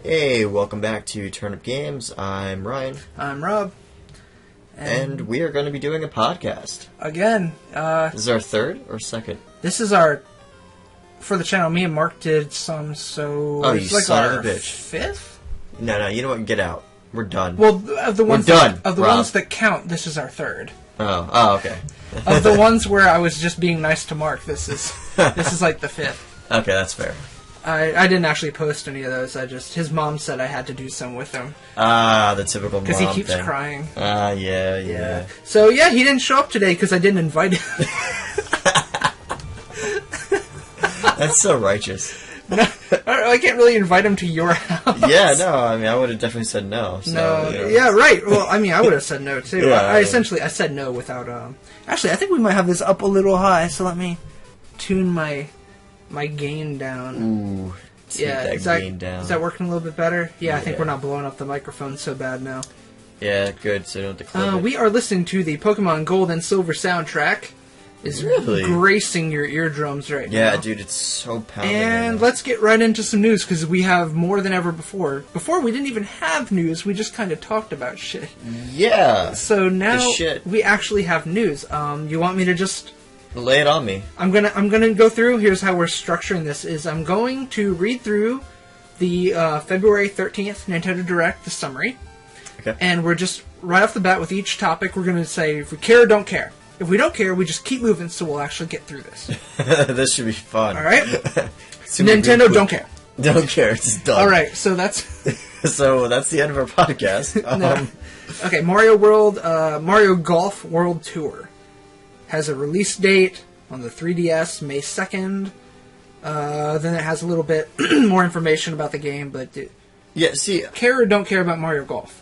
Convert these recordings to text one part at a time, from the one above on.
Hey, welcome back to Turnip Games. I'm Ryan. I'm Rob. And we are going to be doing a podcast. Again. This is our third or second? This is our... For the channel, me and Mark did some, so... Oh, it's you like son our of a bitch. fifth? No, you know what? Get out. We're done. Well, of the ones We're done, of the Rob. ones that count, this is our third. Oh, okay. Of the ones where I was just being nice to Mark, this is like the fifth. Okay, that's fair. I didn't actually post any of those. His mom said I had to do some with him. The typical mom because he keeps thing. crying. Yeah. So yeah, he didn't show up today because I didn't invite him. That's so righteous. I can't really invite him to your house. Yeah, no, I mean, I would have definitely said no. So, No, you know. yeah, right. Well, I mean, I would have said no too. Yeah, I said no without. Actually, I think we might have this up a little high. So let me tune my gain down. Ooh, Is that working a little bit better? Yeah, I think we're not blowing up the microphone so bad now. Yeah, good. So you don't have to clip it. We are listening to the Pokemon Gold and Silver soundtrack. Is really gracing your eardrums right now. Yeah, dude, it's so pounding. And let's get right into some news, because we have more than ever before. Before, we didn't even have news. We just kind of talked about shit. Yeah. So now we actually have news. You want me to just... Lay it on me. I'm gonna go through. Here's how we're structuring this. I'm going to read through the February 13th Nintendo Direct, the summary. Okay. And we're just, right off the bat with each topic, we're going to say if we care or don't care. If we don't care, we just keep moving, so we'll actually get through this. This should be fun. Alright? Nintendo don't care. Don't care, it's done. Alright, so that's... So that's the end of our podcast. No. Okay, Mario Golf World Tour has a release date on the 3DS, May 2nd. Then it has a little bit more information about the game, but... Yeah, see... Care or don't care about Mario Golf?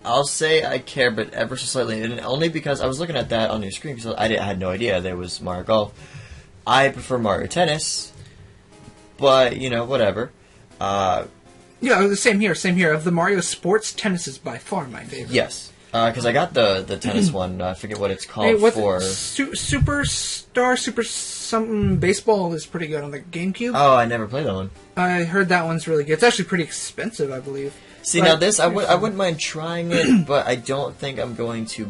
I'll say I care, but ever so slightly, and only because I was looking at that on your screen, because I had no idea there was Mario Golf. I prefer Mario Tennis, but, you know, whatever. Yeah, the same here. Of the Mario Sports, tennis is by far my favorite. Yes, because I got the tennis one, I forget what it's called for... Super something baseball is pretty good on the GameCube. Oh, I never played that one. I heard that one's really good. It's actually pretty expensive, I believe. See, now this, I wouldn't mind trying it, but I don't think I'm going to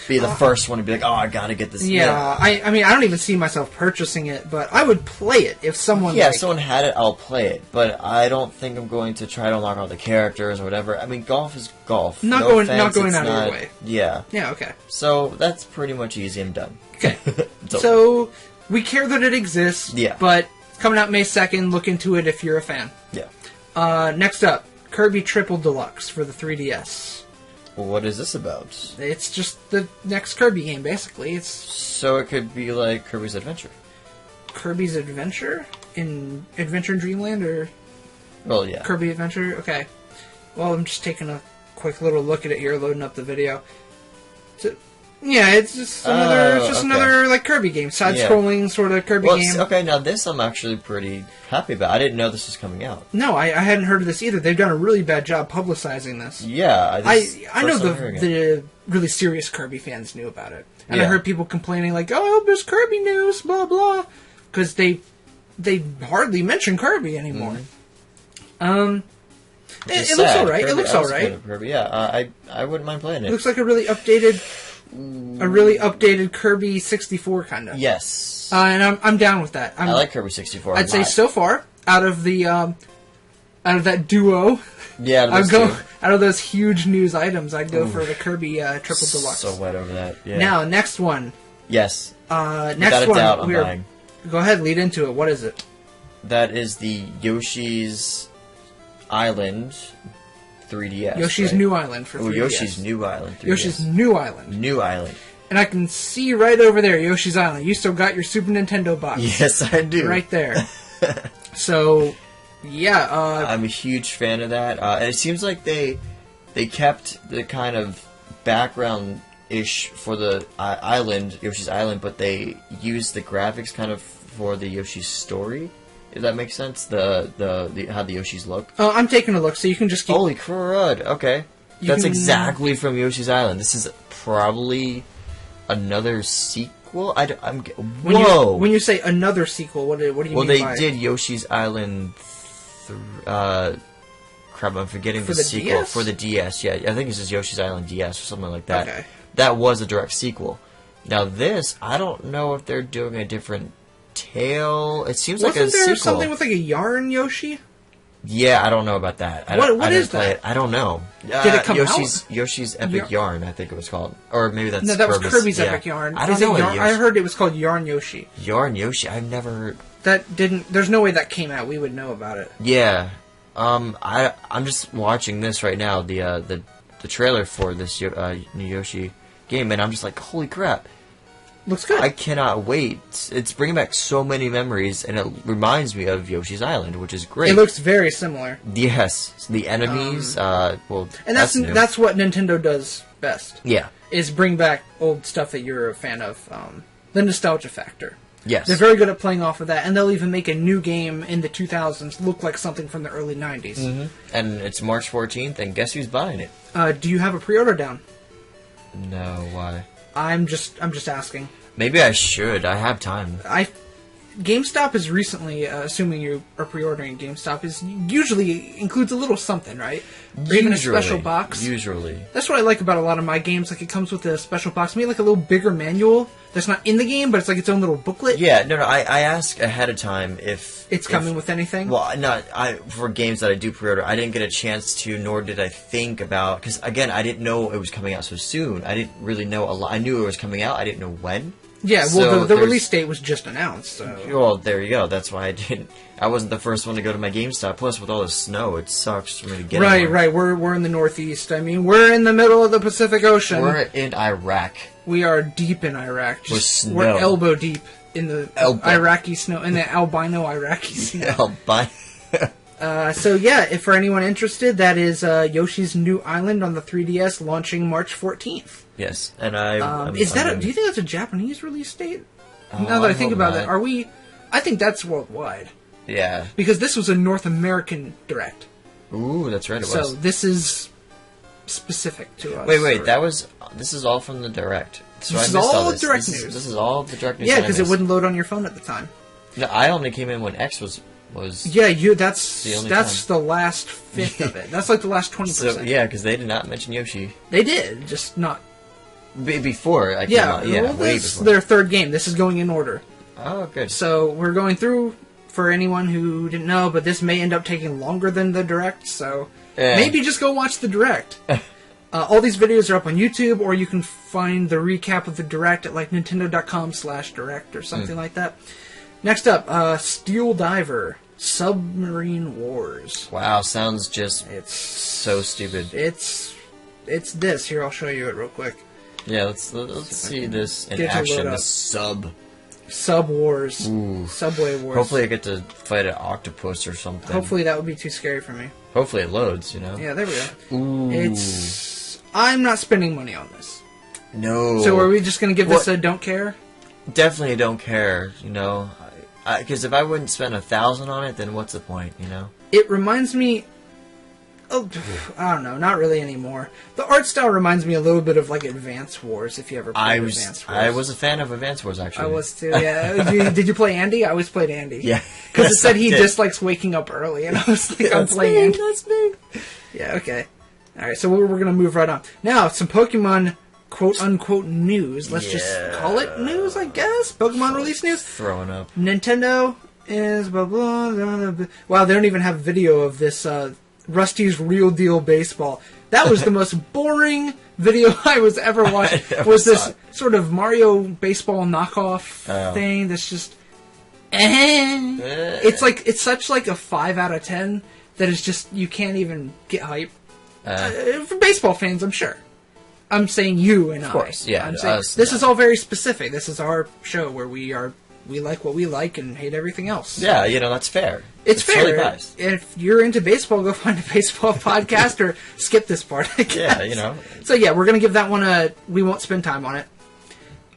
be the first one to be like, oh, I gotta get this. Yeah, I mean, I don't even see myself purchasing it, but I would play it if someone... Yeah, if someone had it, I'll play it, but I don't think I'm going to try to unlock all the characters or whatever. I mean, golf is golf. Not going out of your way. Yeah. Yeah, okay. So, that's pretty much easy, I'm done. Okay. So, we care that it exists, but coming out May 2nd, look into it if you're a fan. Yeah. Next up. Kirby Triple Deluxe for the 3DS. Well, what is this about? It's just the next Kirby game, basically. So it could be like Kirby's Adventure. Kirby's Adventure? In Adventure in Dreamland, or... Well, yeah. Kirby Adventure? Okay. Well, I'm just taking a quick little look at it here, loading up the video. Yeah, it's just another like Kirby game, side-scrolling sort of Kirby game. Okay, now this I'm actually pretty happy about. I didn't know this was coming out. No, I hadn't heard of this either. They've done a really bad job publicizing this. Yeah, I know the really serious Kirby fans knew about it, and I heard people complaining like, "Oh, there's Kirby news, blah blah," because they hardly mention Kirby anymore. Mm-hmm. It looks alright. It looks alright. Yeah, I wouldn't mind playing it. It looks like a really updated Kirby 64 kind of. Yes. And I'm down with that. I like Kirby 64. I'd say so far out of that duo. Yeah, out of those huge news items, I'd go for the Kirby Triple Deluxe. So wet over that. Yeah. Now, next one. Yes. Next Without one. A doubt, I'm buying. Go ahead, lead into it. What is it? That is the Yoshi's Island 3DS. Yoshi's New Island for 3DS. Yoshi's New Island 3DS. Yoshi's New Island. New Island. And I can see right over there, Yoshi's Island. You still got your Super Nintendo box. Yes, I do. Right there. So, yeah. I'm a huge fan of that. And it seems like they kept the kind of background-ish for the island, Yoshi's Island, but they used the graphics kind of for the Yoshi's story. If that makes sense, how the Yoshis look. I'm taking a look, so you can just keep... Holy crud, okay. That's exactly from Yoshi's Island. This is probably another sequel sequel? I'm When whoa. when you say another sequel, what do you mean? Well, they by did Yoshi's Island. Crap, I'm forgetting For the the sequel DS? for the DS. Yeah, I think it's just Yoshi's Island DS or something like that. Okay. That was a direct sequel. Now this, I don't know if they're doing a different tale. It seems like a Wasn't there sequel. something with like a yarn Yoshi? Yeah, I don't know about that. What I is didn't play that? it. I don't know. Did it come Yoshi's Epic Yarn, I think it was called, or maybe that's No, that was Kirby's yeah. Epic Yarn. I don't Is know. it what yarn? I heard it was called Yarn Yoshi. Yarn Yoshi. I've never. That didn't. There's no way that came out. We would know about it. Yeah. I'm just watching this right now, the trailer for this new Yoshi game, and I'm just like, holy crap! Looks good. I cannot wait. It's bringing back so many memories, and it reminds me of Yoshi's Island, which is great. It looks very similar. Yes, the enemies. Well, and that's new. that's what Nintendo does best. Yeah. Is bring back old stuff that you're a fan of. The nostalgia factor. Yes. They're very good at playing off of that, and they'll even make a new game in the 2000s look like something from the early 90s. Mm-hmm. And it's March 14th, and guess who's buying it? Do you have a pre-order down? No, why? I'm just asking. Maybe I should. I have time. GameStop is recently, assuming you are pre-ordering GameStop, is usually includes a little something, right? Or even a special box. Usually. That's what I like about a lot of my games. Like, it comes with a special box. Maybe like a little bigger manual that's not in the game, but it's like its own little booklet. Yeah, no. I ask ahead of time if it's coming with anything. Well, no. For games that I do pre-order, I didn't get a chance to, nor did I think about, because again, I didn't know it was coming out so soon. I didn't really know a lot. I knew it was coming out. I didn't know when. Yeah, well, So the release date was just announced. So. Well, there you go. That's why I wasn't the first one to go to my GameStop. Plus, with all the snow, it sucks for me to get. Right. We're in the Northeast. I mean, we're in the middle of the Pacific Ocean. We're in Iraq. We are deep in Iraq. With snow. We're elbow deep in the Iraqi snow, in the albino Iraqi snow. So yeah, if for anyone interested, that is Yoshi's New Island on the 3DS, launching March 14th. Yes, and do you think that's a Japanese release date? Now that I think about it, I think that's worldwide. Yeah. Because this was a North American Direct. Ooh, that's right. It was. So this is specific to us. Wait. This is all from the Direct. So this is all Direct news. This is all the Direct news. Yeah, because it wouldn't load on your phone at the time. No, I only came in when X was. Yeah, that's the last fifth of it. That's like the last 20%. So, yeah, because they did not mention Yoshi. They did, just not before I came out. Yeah, well, way this before. Their third game. This is going in order. Oh, good. So we're going through, for anyone who didn't know, but this may end up taking longer than the Direct, so maybe just go watch the Direct. All these videos are up on YouTube, or you can find the recap of the Direct at like nintendo.com/direct or something like that. Next up, Steel Diver, Submarine Wars. Wow, sounds just so stupid. It's this. Here, I'll show you it real quick. Yeah, let's see this in action. The Sub Wars. Ooh. Subway Wars. Hopefully I get to fight an octopus or something. Hopefully that would be too scary for me. Hopefully it loads, you know? Yeah, there we go. Ooh. I'm not spending money on this. No. So are we just going to give this a don't care? Definitely don't care, you know? Because if I wouldn't spend 1,000 on it, then what's the point, you know? It reminds me... Oh, I don't know, not really anymore. The art style reminds me a little bit of like Advance Wars, if you ever played Advance Wars. I was a fan of Advance Wars, actually. I was too, yeah. Did you play Andy? I always played Andy. Yeah. Because it said he dislikes waking up early, and I was like, I'm playing Andy. That's me. Yeah, okay. Alright, so we're going to move right on. Now, some Pokemon quote-unquote news. Let's just call it news, I guess. Pokemon release news. Throwing up. Nintendo is blah, blah, blah, blah. Wow, they don't even have video of this Rusty's Real Deal Baseball. That was the most boring video I was ever watched. Was this sort of Mario baseball knockoff thing that's just... It's such like a 5 out of 10 that it's just, you can't even get hype. For baseball fans, I'm sure. I'm saying you and I. Of course, yeah. I'm saying, this is all very specific. This is our show where we like what we like and hate everything else. Yeah, you know, that's fair. It's fair. Totally nice. If you're into baseball, go find a baseball podcast or skip this part, I guess. Yeah, you know. So yeah, we're going to give that one we won't spend time on it.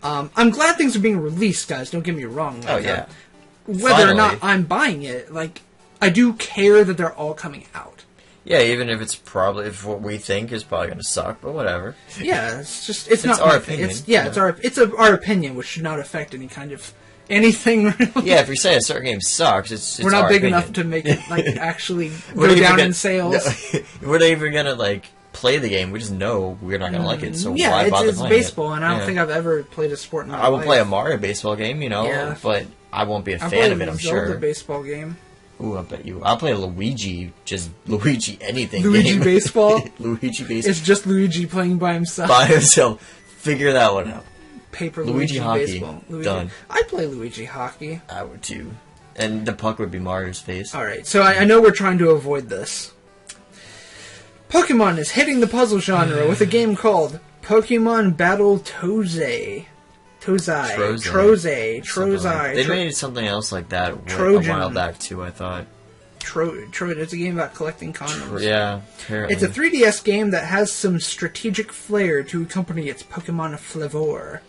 I'm glad things are being released, guys. Don't get me wrong. Like, yeah. Whether or not I'm buying it, like, I do care that they're all coming out. Yeah, even if it's probably if what we think is probably going to suck, but whatever. Yeah, it's not our my opinion. It's our opinion, which should not affect any kind of anything. Really. Yeah, if we say a certain game sucks, it's we're not our big opinion. enough to make it like actually go down in sales. No, we're not even gonna like play the game. We just know we're not gonna like it. So yeah, why bother it's playing baseball, it? and I don't think I've ever played a sport in my life. I will play a Mario baseball game, but I won't be a fan of it. I'm Zelda sure. baseball game. Ooh, I bet you. I'll play a Luigi anything Luigi game. baseball. Luigi baseball. It's just Luigi playing by himself. By himself. Figure that one out. Paper Luigi hockey. baseball. Done. I'd play Luigi hockey. I would too. And the puck would be Mario's face. Alright, so I know we're trying to avoid this. Pokemon is hitting the puzzle genre with a game called Pokemon Battle Tozai. Trozai. They made something else like that a while back too, I thought. It's a game about collecting condoms. Yeah, apparently. It's a 3DS game that has some strategic flair to accompany its Pokemon flavor.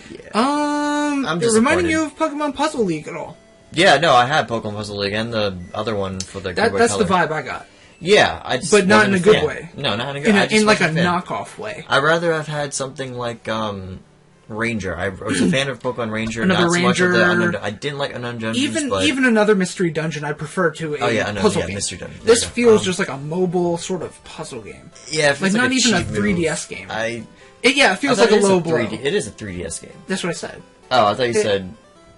Yeah. I'm reminding you of Pokemon Puzzle League at all? Yeah, no, I had Pokemon Puzzle League and the other one for the Game Boy That's Color. the vibe I got. Yeah, but not in a good way. No, not in a good way. In like a knockoff way. I'd rather have had something like Ranger. I was a fan of Pokemon Ranger. Another not Ranger. So much of I didn't like Unknown Dungeons. Even another Mystery Dungeon I prefer to a puzzle game. Mystery Dungeon. This feels just like a mobile sort of puzzle game. Yeah, it feels like not a even a cheap 3DS move. game. It feels like a low blow. It is a 3DS game. That's what I said. Oh, I thought you said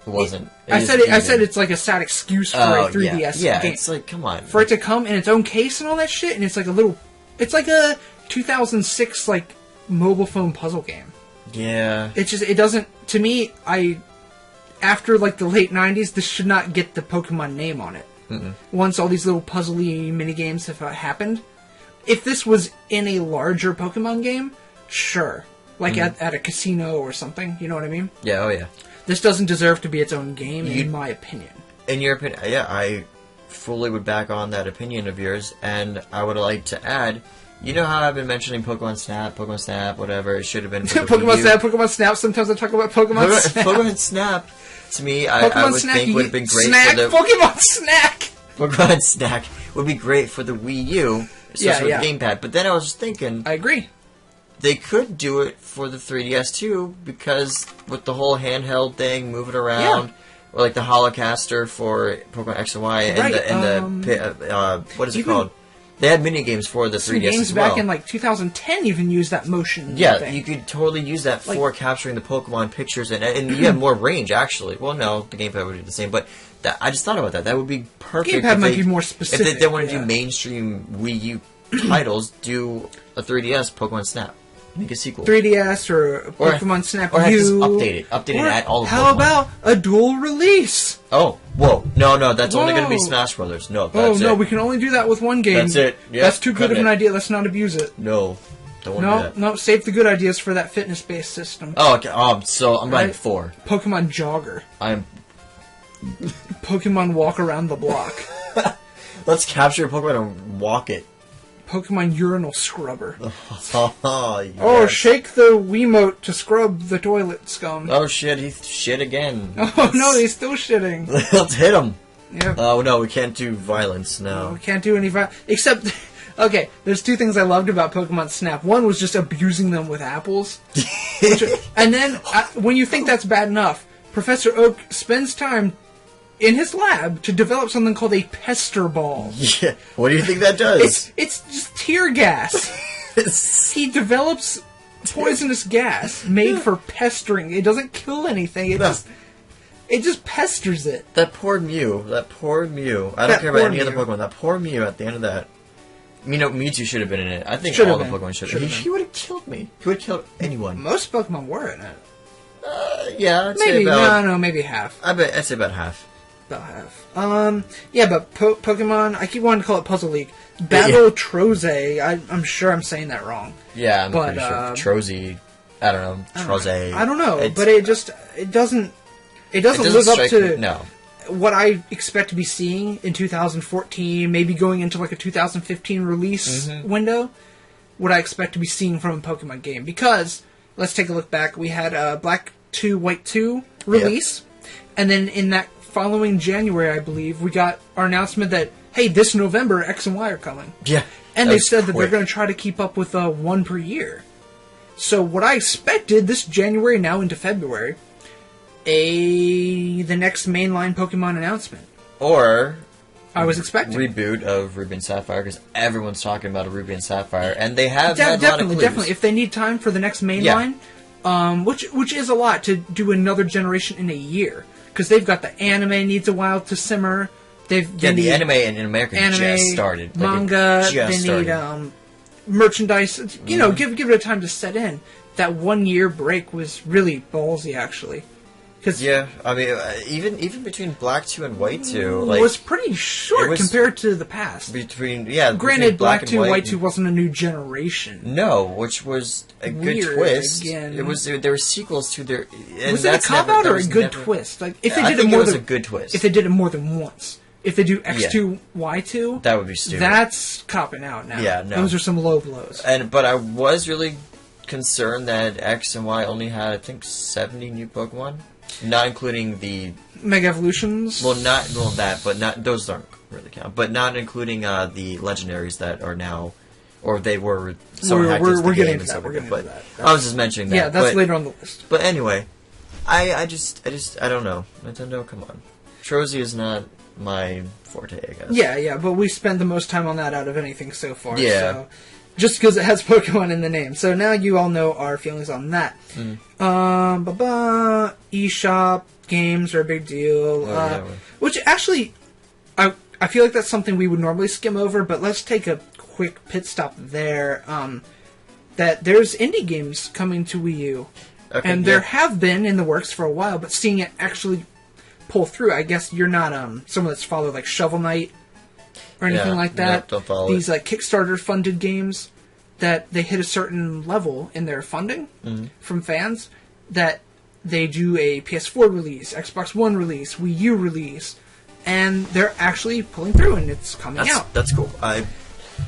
it wasn't. I said it's like a sad excuse for a 3DS game. Yeah, it's like, come on. For it to come in its own case and all that shit, and it's like a 2006 like mobile phone puzzle game. Yeah. It doesn't, to me, after like the late 90s, this should not get the Pokemon name on it. Once all these little puzzly minigames have happened. If this was in a larger Pokemon game, sure. Like at a casino or something, you know what I mean? Yeah, oh yeah. This doesn't deserve to be its own game, in my opinion. In your opinion, yeah, I fully would back on that opinion of yours, and I would like to add, you know how I've been mentioning Pokemon Snap, whatever, it should have been for the Pokemon Snap, sometimes I talk about Pokemon Snap. Pokemon Snap, to me, I would think would have been great for the... Pokemon Snack! Pokemon Snack would be great for the Wii U, especially with the gamepad, but then I was just thinking... I agree. They could do it for the 3DS too, because with the whole handheld thing, moving around, or like the Holocaster for Pokemon X and Y, and what is it called? They had mini games for the 3DS games as well. back in like 2010 even used that motion. Yeah, thing. you could totally use that for capturing the Pokemon pictures, and you have more range actually. Well, no, the gamepad would be the same, but I just thought about that. That would be perfect. Gamepad might be more specific. If they want to do mainstream Wii U titles, do a 3DS Pokemon Snap. Make a sequel. 3DS or Pokemon Snap U. Or just update it, add all of them. How about a dual release? Oh, whoa. No, that's only going to be Smash Brothers. No, that's it. We can only do that with one game. That's it. Yep, that's too good of an idea. Let's not abuse it. No, don't want to do that. No, save the good ideas for that fitness-based system. Oh, okay. So I'm writing 4. Pokemon Jogger. I'm... Pokemon Walk Around the Block. Let's capture a Pokemon and walk it. Pokemon Urinal Scrubber. Yes. Oh, shake the Wiimote to scrub the toilet scum. Oh shit, he shit again. Oh no, he's still shitting. Let's hit him. Yep. Oh no, we can't do violence now. No, we can't do any violence. Except, okay, there's 2 things I loved about Pokemon Snap. One was just abusing them with apples. And then, when you think that's bad enough, Professor Oak spends time in his lab to develop something called a pester ball. Yeah. What do you think that does? It's just tear gas. He develops poisonous gas made for pestering. It doesn't kill anything. It just pesters it. That poor Mew. I don't care about any other Pokemon. That poor Mew at the end of that. Mewtwo should have been in it. I think all the Pokemon should have. He would have killed me. He would have killed anyone. Most Pokemon were in it. Yeah, I'd maybe say about... maybe half. I'd say about half. About half. Yeah, but Pokemon, I keep wanting to call it Puzzle League. Battle Trozai, I'm sure I'm saying that wrong. Yeah, I'm pretty sure. Trozai, I don't know. Trozai. I don't know, but it doesn't live up to what I expect to be seeing in 2014, maybe going into like a 2015 release window, what I expect to be seeing from a Pokemon game. Because, let's take a look back, we had Black 2, White 2 release, and then in that following January, I believe, we got our announcement that, hey, this November, X and Y are coming. Yeah. And they said that they're going to try to keep up with one per year. So what I expected this January, now into February, the next mainline Pokemon announcement. Or I was expecting reboot of Ruby and Sapphire, because everyone's talking about a Ruby and Sapphire, and they have had a lot of clues. Definitely. If they need time for the next mainline, which is a lot to do another generation in a year, because they've got the anime needs a while to simmer. The anime in America just started. Manga, they need merchandise. You know, give it a time to set in. That 1 year break was really ballsy, actually. Yeah, I mean, even between Black 2 and White 2, like, was pretty short compared to the past. Granted, Black 2 and White 2 wasn't a new generation. No, which was a good twist. Again. There were sequels to their. Was it a cop out or a good twist? Like if they did it was a good twist. If they did it more than once. If they do X2, Y2, that would be stupid. That's copping out now. Yeah, no. Those are some low blows. But I was really concerned that X and Y only had, I think, 70 new Pokemon. Not including the Mega Evolutions. Those don't really count. But not including the legendaries that are now, or they were. We're getting to that. We're getting to that. I was just mentioning that. Yeah, that's later on the list. But anyway, I just I don't know. Nintendo, come on. Trozy is not my forte, I guess. Yeah, but we spent the most time on that out of anything so far. Yeah. So, just because it has Pokemon in the name. So now you all know our feelings on that. eShop games are a big deal. Which actually, I feel like that's something we would normally skim over, but let's take a quick pit stop there. That there's indie games coming to Wii U. Okay, and there have been in the works for a while, but seeing it actually pull through, I guess you're not someone that's followed like Shovel Knight or anything like that. Don't follow These like Kickstarter funded games that they hit a certain level in their funding from fans that they do a PS4 release, Xbox One release, Wii U release, and they're actually pulling through and it's coming out. That's cool.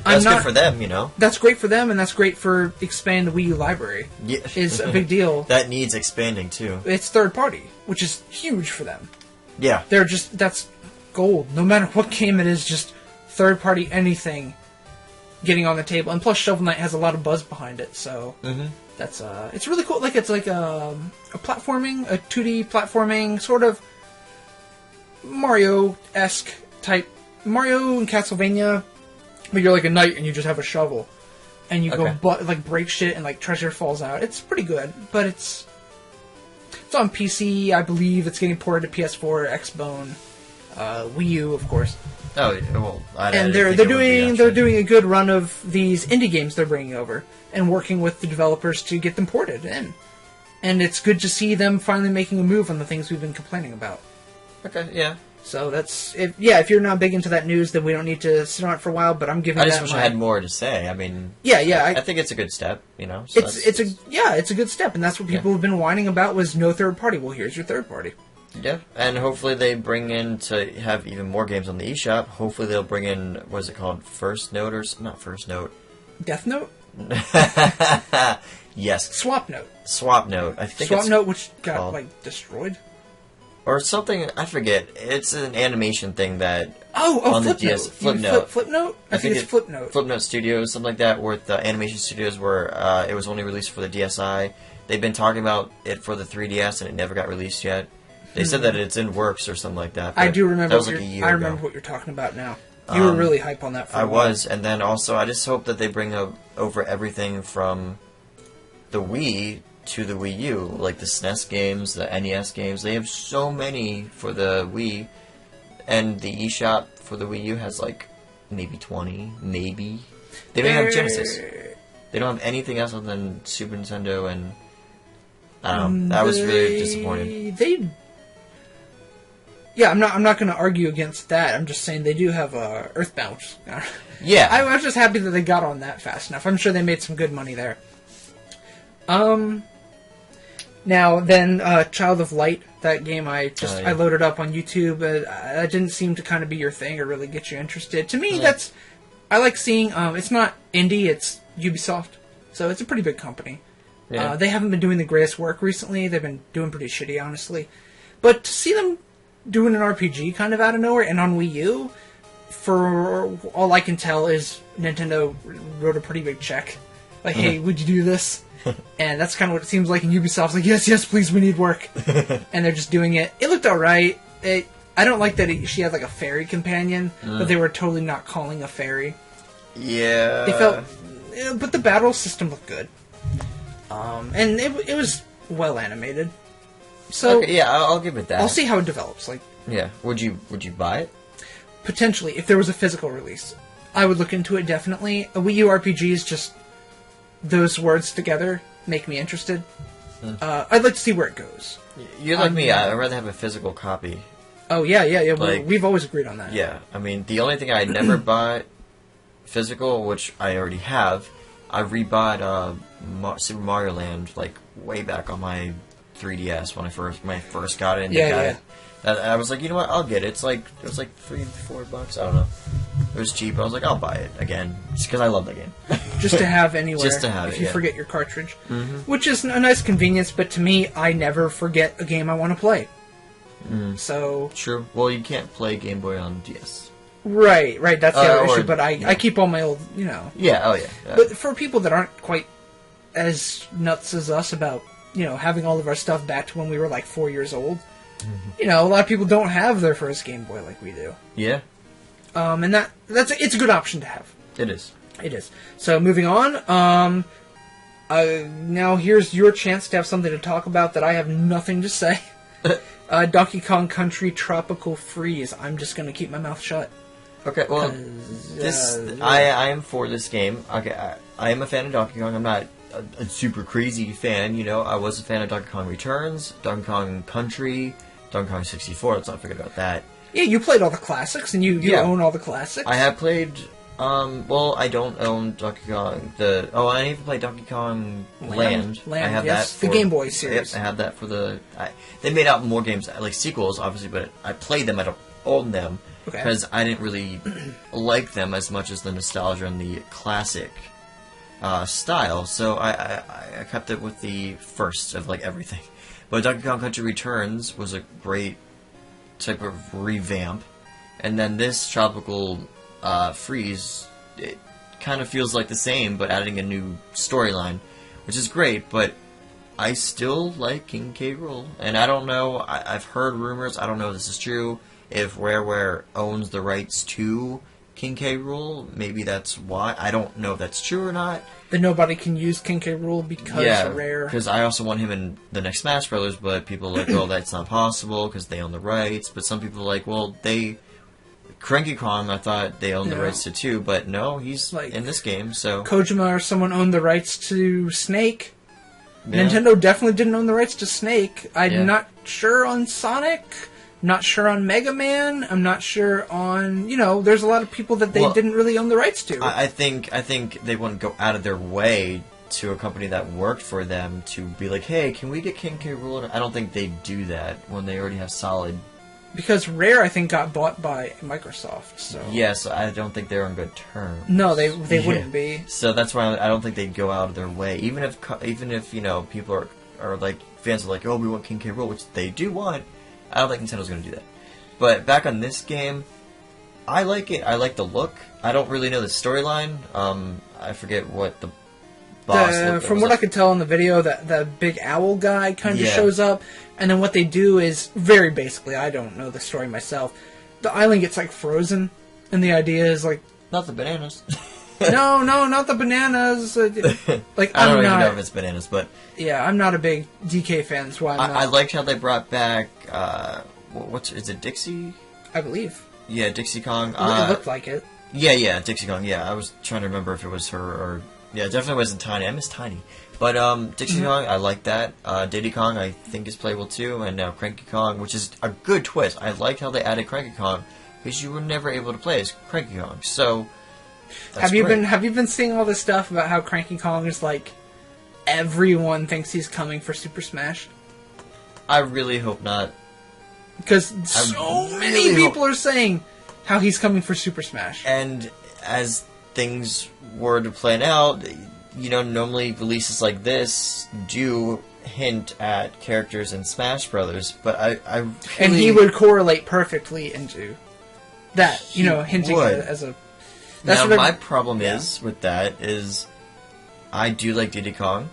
That's good for them, you know. That's great for them, and that's great for expanding the Wii U library. Yeah. Is a big deal. That needs expanding too. It's third party, which is huge for them. Yeah. That's gold. No matter what game it is, just third party anything getting on the table. And plus Shovel Knight has a lot of buzz behind it, so that's it's really cool. Like it's like a 2D platforming, sort of Mario-esque type. Mario and Castlevania, but you're like a knight and you just have a shovel. And you go break shit and like treasure falls out. It's pretty good, but it's on PC, I believe. It's getting ported to PS4, Xbone, Wii U, of course. Oh well, they're doing a good run of these indie games they're bringing over and working with the developers to get them ported in. And it's good to see them finally making a move on the things we've been complaining about. Okay, yeah. So that's if you're not big into that news, then we don't need to sit on it for a while. But I'm giving. I just wish I had more to say. I mean, I think it's a good step. You know, so it's a good step, and that's what people have been whining about was no third party. Well, here's your third party. Yeah, and hopefully they bring in to have even more games on the eShop. Hopefully they'll bring in what's it called, First Note or not First Note? Death Note. Yes. Swap Note. Swap Note. I think Swap Note, which got destroyed. Or something, I forget. It's an animation thing that... on Flip the DS. Note. Flip Note. Flip Note? I think it's Flip Note. Flip Note Studios, something like that, where the animation studios where it was only released for the DSi. They've been talking about it for the 3DS and it never got released yet. They said that it's in works or something like that. I do remember. That was like a year ago. I remember what you're talking about now. You were really hype on that for a while. I was, and then also I just hope that they bring over everything from the Wii to the Wii U, like the SNES games, the NES games. They have so many for the Wii, and the eShop for the Wii U has like maybe 20, maybe. They don't have Genesis. They don't have anything else other than Super Nintendo, and I don't know. That was really disappointing. Yeah, I'm not going to argue against that. I'm just saying they do have Earthbound. Yeah, I was just happy that they got on that fast enough. I'm sure they made some good money there. Now then, Child of Light, that game I loaded up on YouTube. That didn't seem to kind of be your thing or really get you interested. To me, I like seeing. It's not indie; it's Ubisoft, so it's a pretty big company. Yeah. They haven't been doing the greatest work recently. They've been doing pretty shitty, honestly. But to see them doing an RPG kind of out of nowhere and on Wii U, for all I can tell, is Nintendo wrote a pretty big check. Like, hey, would you do this? And that's kind of what it seems like. And Ubisoft's like, yes, please, we need work. And they're just doing it. It looked alright. I don't like that she had like a fairy companion, but they were totally not calling a fairy. Yeah. They felt, but the battle system looked good. And it was well animated. So okay, yeah, I'll give it that. I'll see how it develops. Like, yeah, would you buy it? Potentially, if there was a physical release, I would look into it definitely. A Wii U RPG is just those words together make me interested. I'd like to see where it goes. You're like me. I'd rather have a physical copy. Oh yeah. Like, we've always agreed on that. Yeah, I mean, the only thing I never bought physical, which I already have, I rebought Super Mario Land like way back on my 3DS when I first got it. And I was like, you know what, I'll get it. It was like $3-4. I don't know. It was cheap. I was like, I'll buy it again, just because I love the game. Just to have anywhere. Just to have if it, you forget your cartridge, which is a nice convenience. But to me, I never forget a game I want to play. So true. Well, you can't play Game Boy on DS. Right. That's the other issue. But I keep all my old, Yeah. Oh yeah. But for people that aren't quite as nuts as us about having all of our stuff back to when we were like 4 years old. A lot of people don't have their first Game Boy like we do. Yeah. And it's a good option to have. It is. It is. So moving on. Now here's your chance to have something to talk about that I have nothing to say. Donkey Kong Country Tropical Freeze. I'm just going to keep my mouth shut. Okay. Well, I am for this game. Okay. I am a fan of Donkey Kong. I'm not a super crazy fan. I was a fan of Donkey Kong Returns, Donkey Kong Country, Donkey Kong 64. Let's not forget about that. Yeah, you played all the classics, and you own all the classics. I have played. Well, I don't own Donkey Kong. I even played Donkey Kong Land. I have yes, that for the Game Boy series. Yep, I have that for the. They made out more games like sequels, obviously, but I played them. I don't own them because I didn't really like them as much as the nostalgia and the classic style. So I kept it with the first of like everything. But Donkey Kong Country Returns was a great type of revamp, and then this Tropical Freeze, it kind of feels like the same, but adding a new storyline, which is great. But I still like King K. Rool, and I don't know. I've heard rumors. I don't know if this is true. If Rareware owns the rights to King K. Rool, maybe that's why. I don't know if that's true or not. That nobody can use King K. Rool because Rare. Because I also want him in the next Smash Brothers, but people are like, well, that's not possible because they own the rights. But some people are like, well, Cranky Kong, I thought they owned the rights to too, but no, he's like, in this game, so... Kojima or someone owned the rights to Snake. Yeah. Nintendo definitely didn't own the rights to Snake. I'm not sure on Sonic. Not sure on Mega Man. I'm not sure on... there's a lot of people that they didn't really own the rights to. I think they wouldn't go out of their way to a company that worked for them to be like, hey, can we get King K. Rool? I don't think they do that when they already have solid... Because Rare, I think, got bought by Microsoft, so... Yes, I don't think they're on good terms. No, they wouldn't be. So that's why I don't think they'd go out of their way. Even if people are like, fans are like, oh, we want King K. Rool, which they do want, I don't think Nintendo's going to do that. But back on this game, I like it. I like the look. I don't really know the storyline. I forget what the boss from what I could tell in the video, the big owl guy kind of shows up, and then what they do is, very basically, I don't know the story myself, the island gets like frozen, and the idea is like... Not the bananas. No, not the bananas. Like, I don't even know if it's bananas, but... Yeah, I'm not a big DK fan, that's why I'm not... I liked how they brought back, is it Dixie? I believe. Yeah, Dixie Kong. It looked like it. Yeah, Dixie Kong, yeah. I was trying to remember if it was her or... Yeah, it definitely wasn't Tiny. I miss Tiny. But Dixie Kong, I like that. Diddy Kong, I think is playable too. And now Cranky Kong, which is a good twist. I liked how they added Cranky Kong, because you were never able to play as Cranky Kong. So, have you been seeing all this stuff about how Cranky Kong is like everyone thinks he's coming for Super Smash? I really hope not. Because many people are saying how he's coming for Super Smash. And as things were to plan out, normally releases like this do hint at characters in Smash Brothers, but I really... And he would correlate perfectly into that, hinting would. as a... Now, my problem with that is I do like Diddy Kong.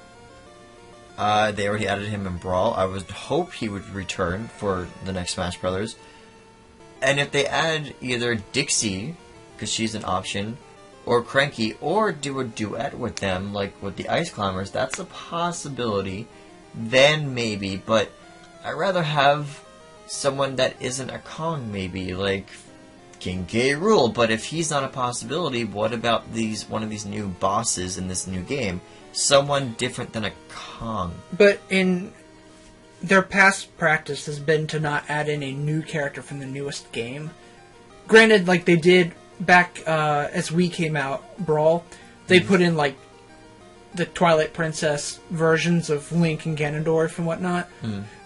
They already added him in Brawl. I would hope he would return for the next Smash Brothers. And if they add either Dixie, because she's an option, or Cranky, or do a duet with them, like with the Ice Climbers, that's a possibility. Then maybe, but I'd rather have someone that isn't a Kong, maybe, like King K. Rool. But if he's not a possibility, what about one of these new bosses in this new game? Someone different than a Kong. But in their past practice has been to not add in a new character from the newest game. Granted, like they did back as Wii came out, Brawl, they put in like the Twilight Princess versions of Link and Ganondorf and whatnot,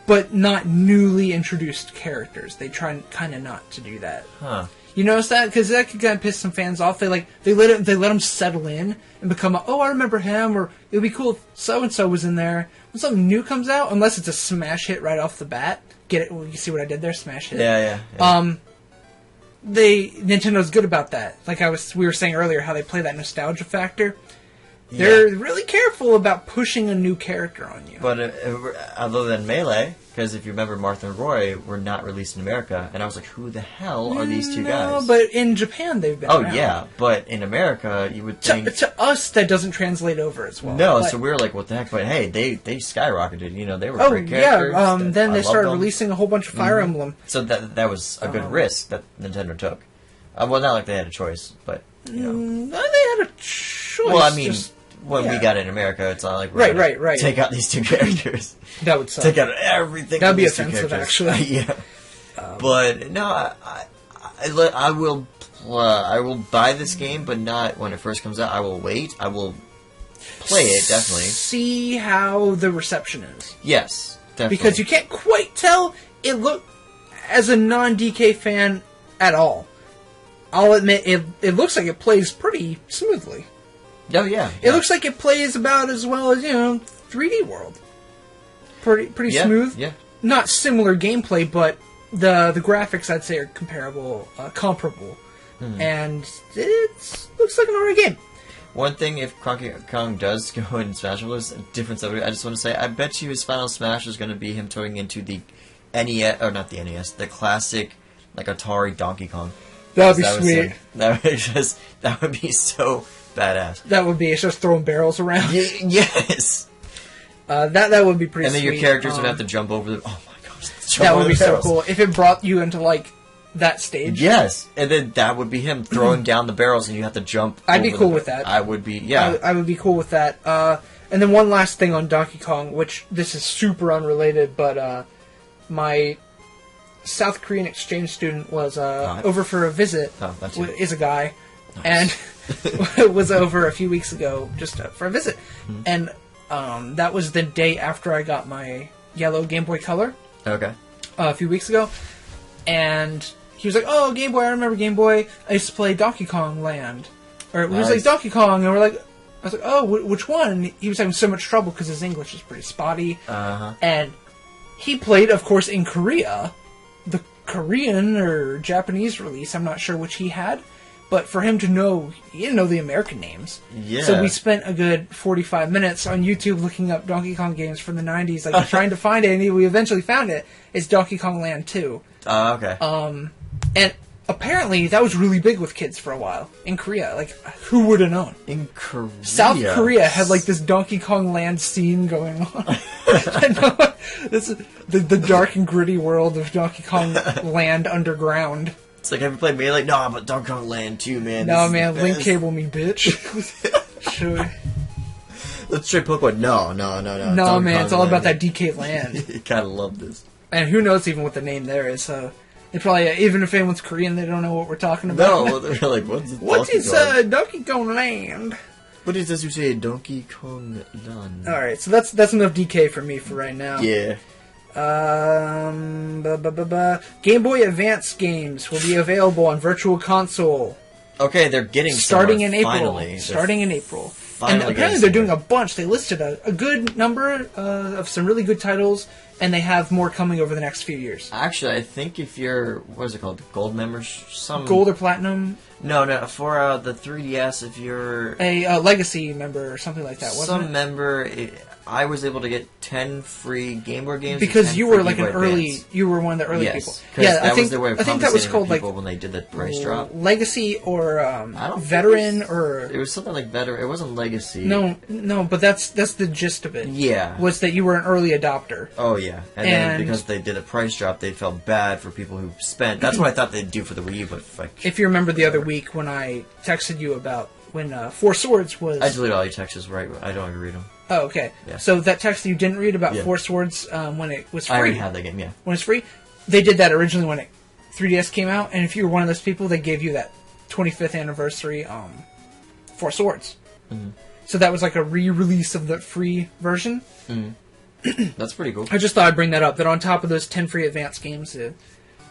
but not newly introduced characters. They try kind of not to do that. Huh. You notice that? Because that could kind of piss some fans off. They let them settle in and become I remember him, or it would be cool if so-and-so was in there. When something new comes out, unless it's a smash hit right off the bat. Get it? You see what I did there? Smash hit. Yeah. Nintendo's good about that. Like we were saying earlier, how they play that nostalgia factor. They're really careful about pushing a new character on you. But other than Melee, because if you remember, Martha and Roy were not released in America, and I was like, who the hell are these two guys? No, but in Japan they've been around. Yeah, but in America, you would think... To us, that doesn't translate over as well. No, so we were like, what the heck? But hey, they skyrocketed, they were great characters. Then they started releasing a whole bunch of Fire Emblem. So that was a good risk that Nintendo took. Well, not like they had a choice, but, They had a choice. Well, I mean... When we got it in America, it's not like we're right. take out these two characters. That would suck. Take out everything. That'd be offensive, actually. Yeah. But no, I will buy this game, but not when it first comes out. I will wait. I will play it, definitely. See how the reception is. Yes, definitely. Because you can't quite tell as a non-DK fan at all. I'll admit it looks like it plays pretty smoothly. Oh, yeah. It looks like it plays about as well as, 3D World. Pretty smooth. Yeah. Not similar gameplay, but the graphics, I'd say, are comparable, comparable. And it looks like an alright game. One thing, if Donkey Kong does go in Smash Bros., different subject, I just want to say, I bet you his final Smash is going to be him turning into the NES, or not the NES, the classic, like, Atari Donkey Kong. That would be sweet. That would be so... badass. That would be. It's just throwing barrels around. Yes. That would be pretty. And then sweet. your characters would have to jump over the. Oh my gosh! That would be so cool if it brought you into like that stage. Yes, and then that would be him throwing down the barrels, and you have to jump. I'd be cool with that. I would be. Yeah, I would be cool with that. And then one last thing on Donkey Kong, which this is super unrelated, but my South Korean exchange student was over for a visit. Is a guy, and. was over a few weeks ago just for a visit. And that was the day after I got my yellow Game Boy Color. Okay. A few weeks ago. And he was like, oh, Game Boy, I remember Game Boy. I used to play Donkey Kong Land. Or it was like Donkey Kong, and I was like, oh, which one? And he was having so much trouble because his English is pretty spotty. And he played, of course, in Korea, the Korean or Japanese release. I'm not sure which he had. But for him to know, he didn't know the American names. Yeah. So we spent a good 45 minutes on YouTube looking up Donkey Kong games from the 90s, like trying to find it, and we eventually found it. It's Donkey Kong Land 2. Okay. And apparently that was really big with kids for a while in Korea. Like, who would have known? In Korea? South Korea had like this Donkey Kong Land scene going on. This is the dark and gritty world of Donkey Kong Land underground. It's like, have you played Melee? No, but Donkey Kong Land 2, man. No, man, link cable me, bitch. Sure. Let's try Pokemon. No. No, Donkey man, Kong it's all Land. about that DK Land. You kind of love this. And who knows even what the name there is, so... They probably, even if anyone's Korean, they don't know what we're talking about. No, they're like, what is Donkey Kong Land? What is this you say, Donkey Kong Land? Alright, so that's enough DK for me for right now. Yeah. Game Boy Advance games will be available on Virtual Console. Okay, they're getting starting in April. Finally. Starting in April. And apparently they're doing a bunch. They listed a good number of some really good titles. and they have more coming over the next few years. Actually, I think if you're, what is it called, gold members, Gold or platinum? No, for the 3DS, if you're a legacy member or something like that, wasn't some member, I was able to get 10 free Game Boy games because you were like an early. early. You were one of the early people. Yeah, I think was their way of I think that was called like when they did the price drop. Legacy or veteran or it was something like veteran. It wasn't legacy. No, but that's the gist of it. Yeah, was that you were an early adopter. Oh yeah, and then because they did a price drop, they felt bad for people who spent. That's what I thought they'd do for the Wii U, but like, if you remember the other week when I texted you about when Four Swords was, I deleted all your texts. Right, I don't even read them. Oh, okay. Yeah. So that text that you didn't read about Four Swords when it was free. I already had that game, yeah. When it's free, they did that originally when 3DS came out, and if you were one of those people, they gave you that 25th anniversary Four Swords. Mm-hmm. So that was like a re-release of the free version. Mm-hmm. That's pretty cool. I just thought I'd bring that up. That on top of those 10 free advanced games,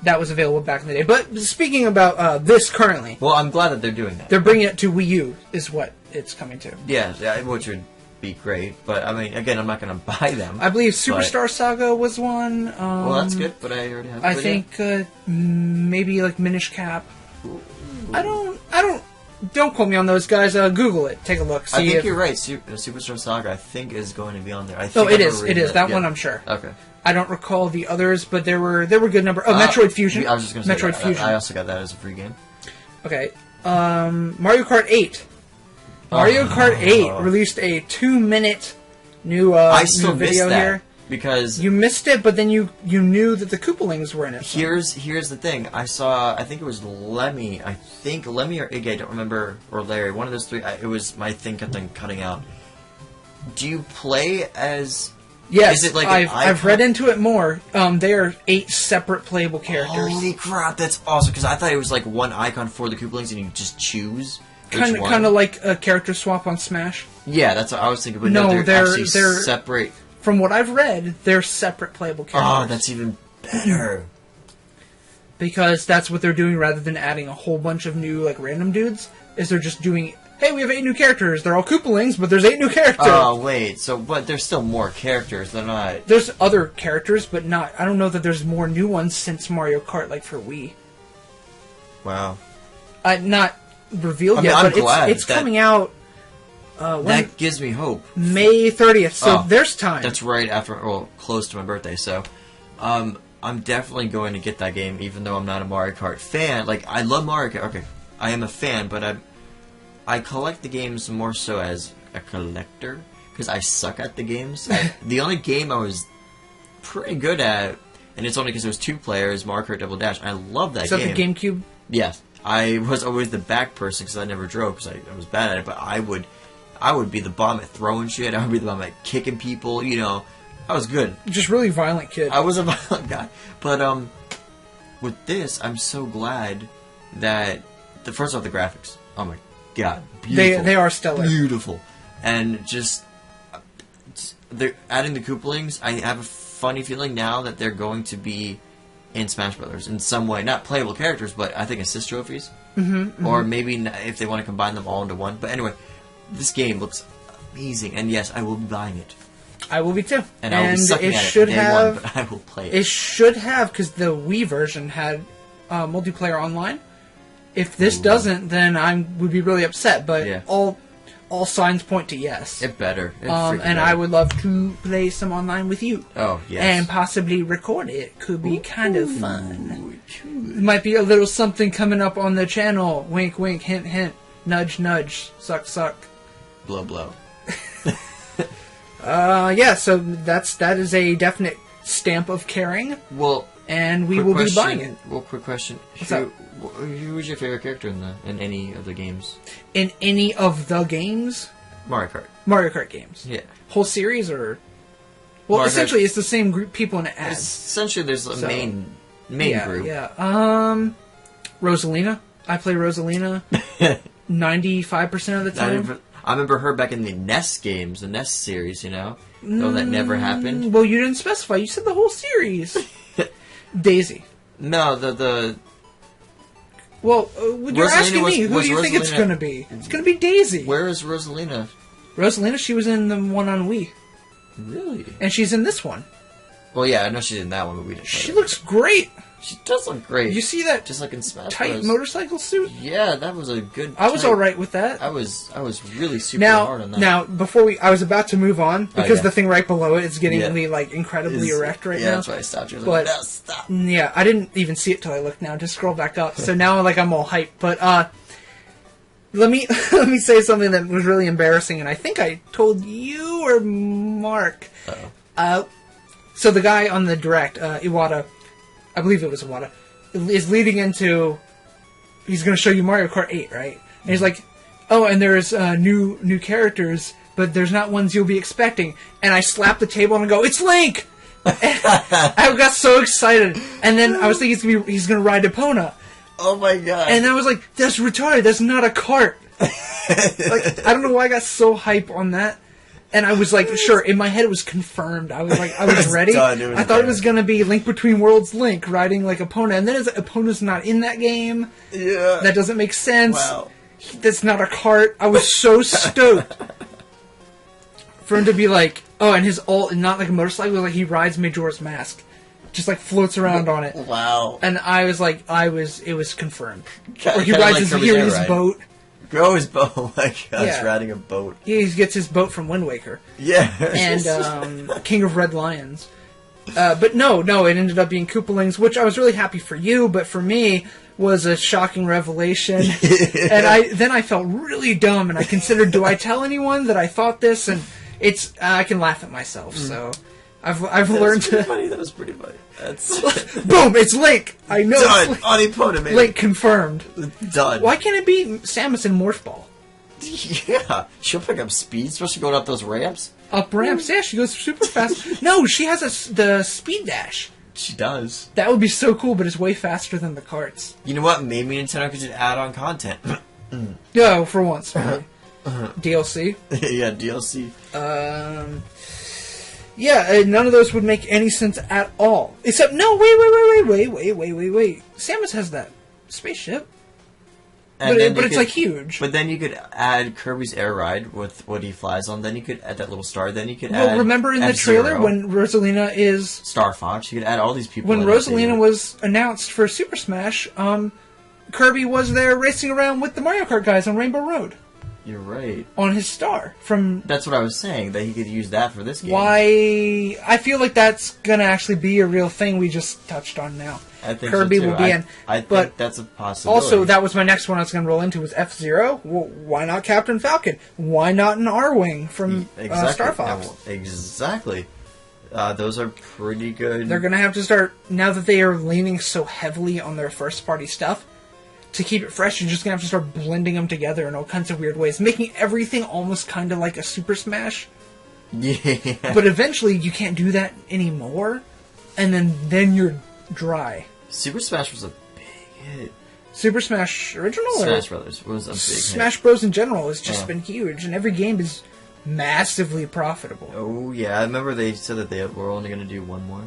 that was available back in the day. But speaking about this currently, well, I'm glad that they're doing that. They're bringing it to Wii U, is what it's coming to. Yeah, which would be great, but I mean, again, I'm not going to buy them. I believe Superstar Saga was one. Well, that's good, but I already have. I think maybe like Minish Cap. Ooh. I don't quote me on those guys. Google it, take a look. See I think you're right. Superstar Saga, I think, is going to be on there. It is. That one, I'm sure. Okay. I don't recall the others, but there were good number. Oh, Metroid Fusion. I was just going to say Metroid Fusion. I also got that as a free game. Okay. Mario Kart 8. Mario Kart 8 released a 2-minute new I still new video missed that here. because you missed it, but then you knew that the Koopalings were in it. So. Here's the thing. I think it was Lemmy. I think Lemmy or Iggy. I don't remember, or Larry. One of those three. It was my thing kept on cutting out. Do you play as? Yes, is it like I've read into it more. They are 8 separate playable characters. Holy crap, that's awesome! Because I thought it was like one icon for the Koopalings, and you just choose. Kind of like a character swap on Smash. Yeah, that's what I was thinking. But no, they're separate. From what I've read, they're separate playable characters. Oh, that's even better. Because that's what they're doing, rather than adding a whole bunch of new like random dudes. Is they're just doing, hey, we have 8 new characters. They're all Koopalings, but there's 8 new characters. Oh wait, but there's still more characters. They're not. There's other characters, but not. I don't know that there's more new ones since Mario Kart, like for Wii. Wow. Not revealed yet, but it's coming out. That gives me hope. May 30th, so there's time. That's right after, close to my birthday. So, I'm definitely going to get that game, even though I'm not a Mario Kart fan. Like, I love Mario Kart. Okay, I am a fan, but I collect the games more so as a collector because I suck at the games. The only game I was pretty good at, and it's only because it was 2 players, Mario Kart Double Dash. I love that game. Is that the GameCube? Yes. I was always the back person because I never drove because I was bad at it. But I would be the bomb at throwing shit. I would be the bomb at kicking people. You know, I was good. Just really violent kid. I was a violent guy. But with this, I'm so glad that first off the graphics. Oh my god, beautiful. They are stellar. Beautiful, and just they're adding the Koopalings. I have a funny feeling now that they're going to be in Smash Brothers in some way, not playable characters, but I think assist trophies, or maybe if they want to combine them all into one. But anyway, this game looks amazing, and yes, I will be buying it. I will be too, and I will be sucking at it day one, but I will play it. It should have, because the Wii version had multiplayer online. If this doesn't, then I would be really upset. But all signs point to yes. It better. And I would love to play some online with you. Oh, yes. And possibly record it. Could be kind of fun. Might be a little something coming up on the channel. Wink, wink, hint, hint. Nudge, nudge. Suck, suck. Blow, blow. So that is a definite stamp of caring. Well, and we will be buying it. Well, quick question. What's up? Who was your favorite character in any of the games? In any of the games? Mario Kart. Mario Kart games. Yeah. Whole series, or? Well, Mario essentially, Kart. It's the same group people in it as. Essentially, there's a main group. Yeah. Rosalina. I play Rosalina 95% of the time. I remember her back in the NES games, the NES series, you know? Though that never happened. Well, you didn't specify. You said the whole series. Daisy. No, the Well, you're asking me. Who do you think it's going to be? It's going to be Daisy. Where is Rosalina? Rosalina, she was in the one on Wii. Really? And she's in this one. Well, yeah, I know she's in that one, but we didn't. She looks great. She does look great. You see that? Just like in Smash tight Bros. motorcycle suit? Yeah, that was a good. I was all right with that. I was really super hard on that. Now, before I was about to move on because the thing right below it is getting me like incredibly erect right now. Yeah, that's why I stopped you. But no, stop. Yeah, I didn't even see it till I looked now. Just scroll back up. So now like I'm all hyped. But let me say something that was really embarrassing, and I think I told you or Mark. So the guy on the direct, Iwata, I believe it was Iwata, is leading into, he's going to show you Mario Kart 8, right? And he's like, oh, and there's new characters, but there's not ones you'll be expecting. And I slap the table and I go, it's Link! I got so excited. And then I was thinking he's going to ride Epona. Oh my god. And I was like, that's retarded, that's not a cart. Like, I don't know why I got so hype on that. And I was like, sure, in my head it was confirmed. I was like, I was ready. I thought it was going to be Link Between Worlds Link riding like Epona. And then Epona's not in that game. Yeah. That doesn't make sense. Wow. That's not a cart. I was so stoked for him to be like, oh, and his ult, not like a motorcycle, like he rides Majora's Mask. Just like floats around on it. Wow. And I was like, it was confirmed. Or he rides his boat. Grow his boat. Oh my god, he's Yeah. riding a boat. He gets his boat from Wind Waker. Yeah. And King of Red Lions. But no, it ended up being Koopalings, which I was really happy for you, but for me was a shocking revelation. And I felt really dumb, and I considered, do I tell anyone that I thought this? And it's I can laugh at myself, so I've learned to. Funny. That was pretty funny. That's Boom! It's Link. I know. done. On Epona, man. Link confirmed. Done. Why can't it be Samus and Morph Ball? Yeah, she'll pick up speed, especially going up those ramps. Up ramps, yeah, she goes super fast. No, she has the speed dash. She does. That would be so cool, but it's way faster than the carts. You know what? Maybe Nintendo could just add on content. No, for once. Really. DLC. Yeah, DLC. Yeah, none of those would make any sense at all. Except, no, wait. Samus has that spaceship. And But it's like huge. But then you could add Kirby's Air Ride with what he flies on. Then you could add that little star. Then you could add. Well, remember in the F-Zero, trailer when Rosalina is Star Fox? You could add all these people. when in Rosalina was announced for Super Smash. Kirby was there racing around with the Mario Kart guys on Rainbow Road. You're right. On his star from. That's what I was saying. That he could use that for this game. Why? I feel like that's gonna actually be a real thing we just touched on now. I think Kirby so too. will be in. I but think that's a possibility. also, that was my next one I was going to roll into was F-Zero. Well, why not Captain Falcon? Why not an R-Wing from Star Fox? Exactly. Those are pretty good. They're going to have to start, now that they are leaning so heavily on their first-party stuff, to keep it fresh, you're just going to have to start blending them together in all kinds of weird ways, making everything almost kind of like a Super Smash. Yeah. But eventually, you can't do that anymore, and then you're dry. Super Smash was a big hit. Super Smash Original? Smash Brothers was a big hit. Smash Bros. In general has just been huge, and every game is massively profitable. Oh yeah, I remember they said that they were only going to do one more.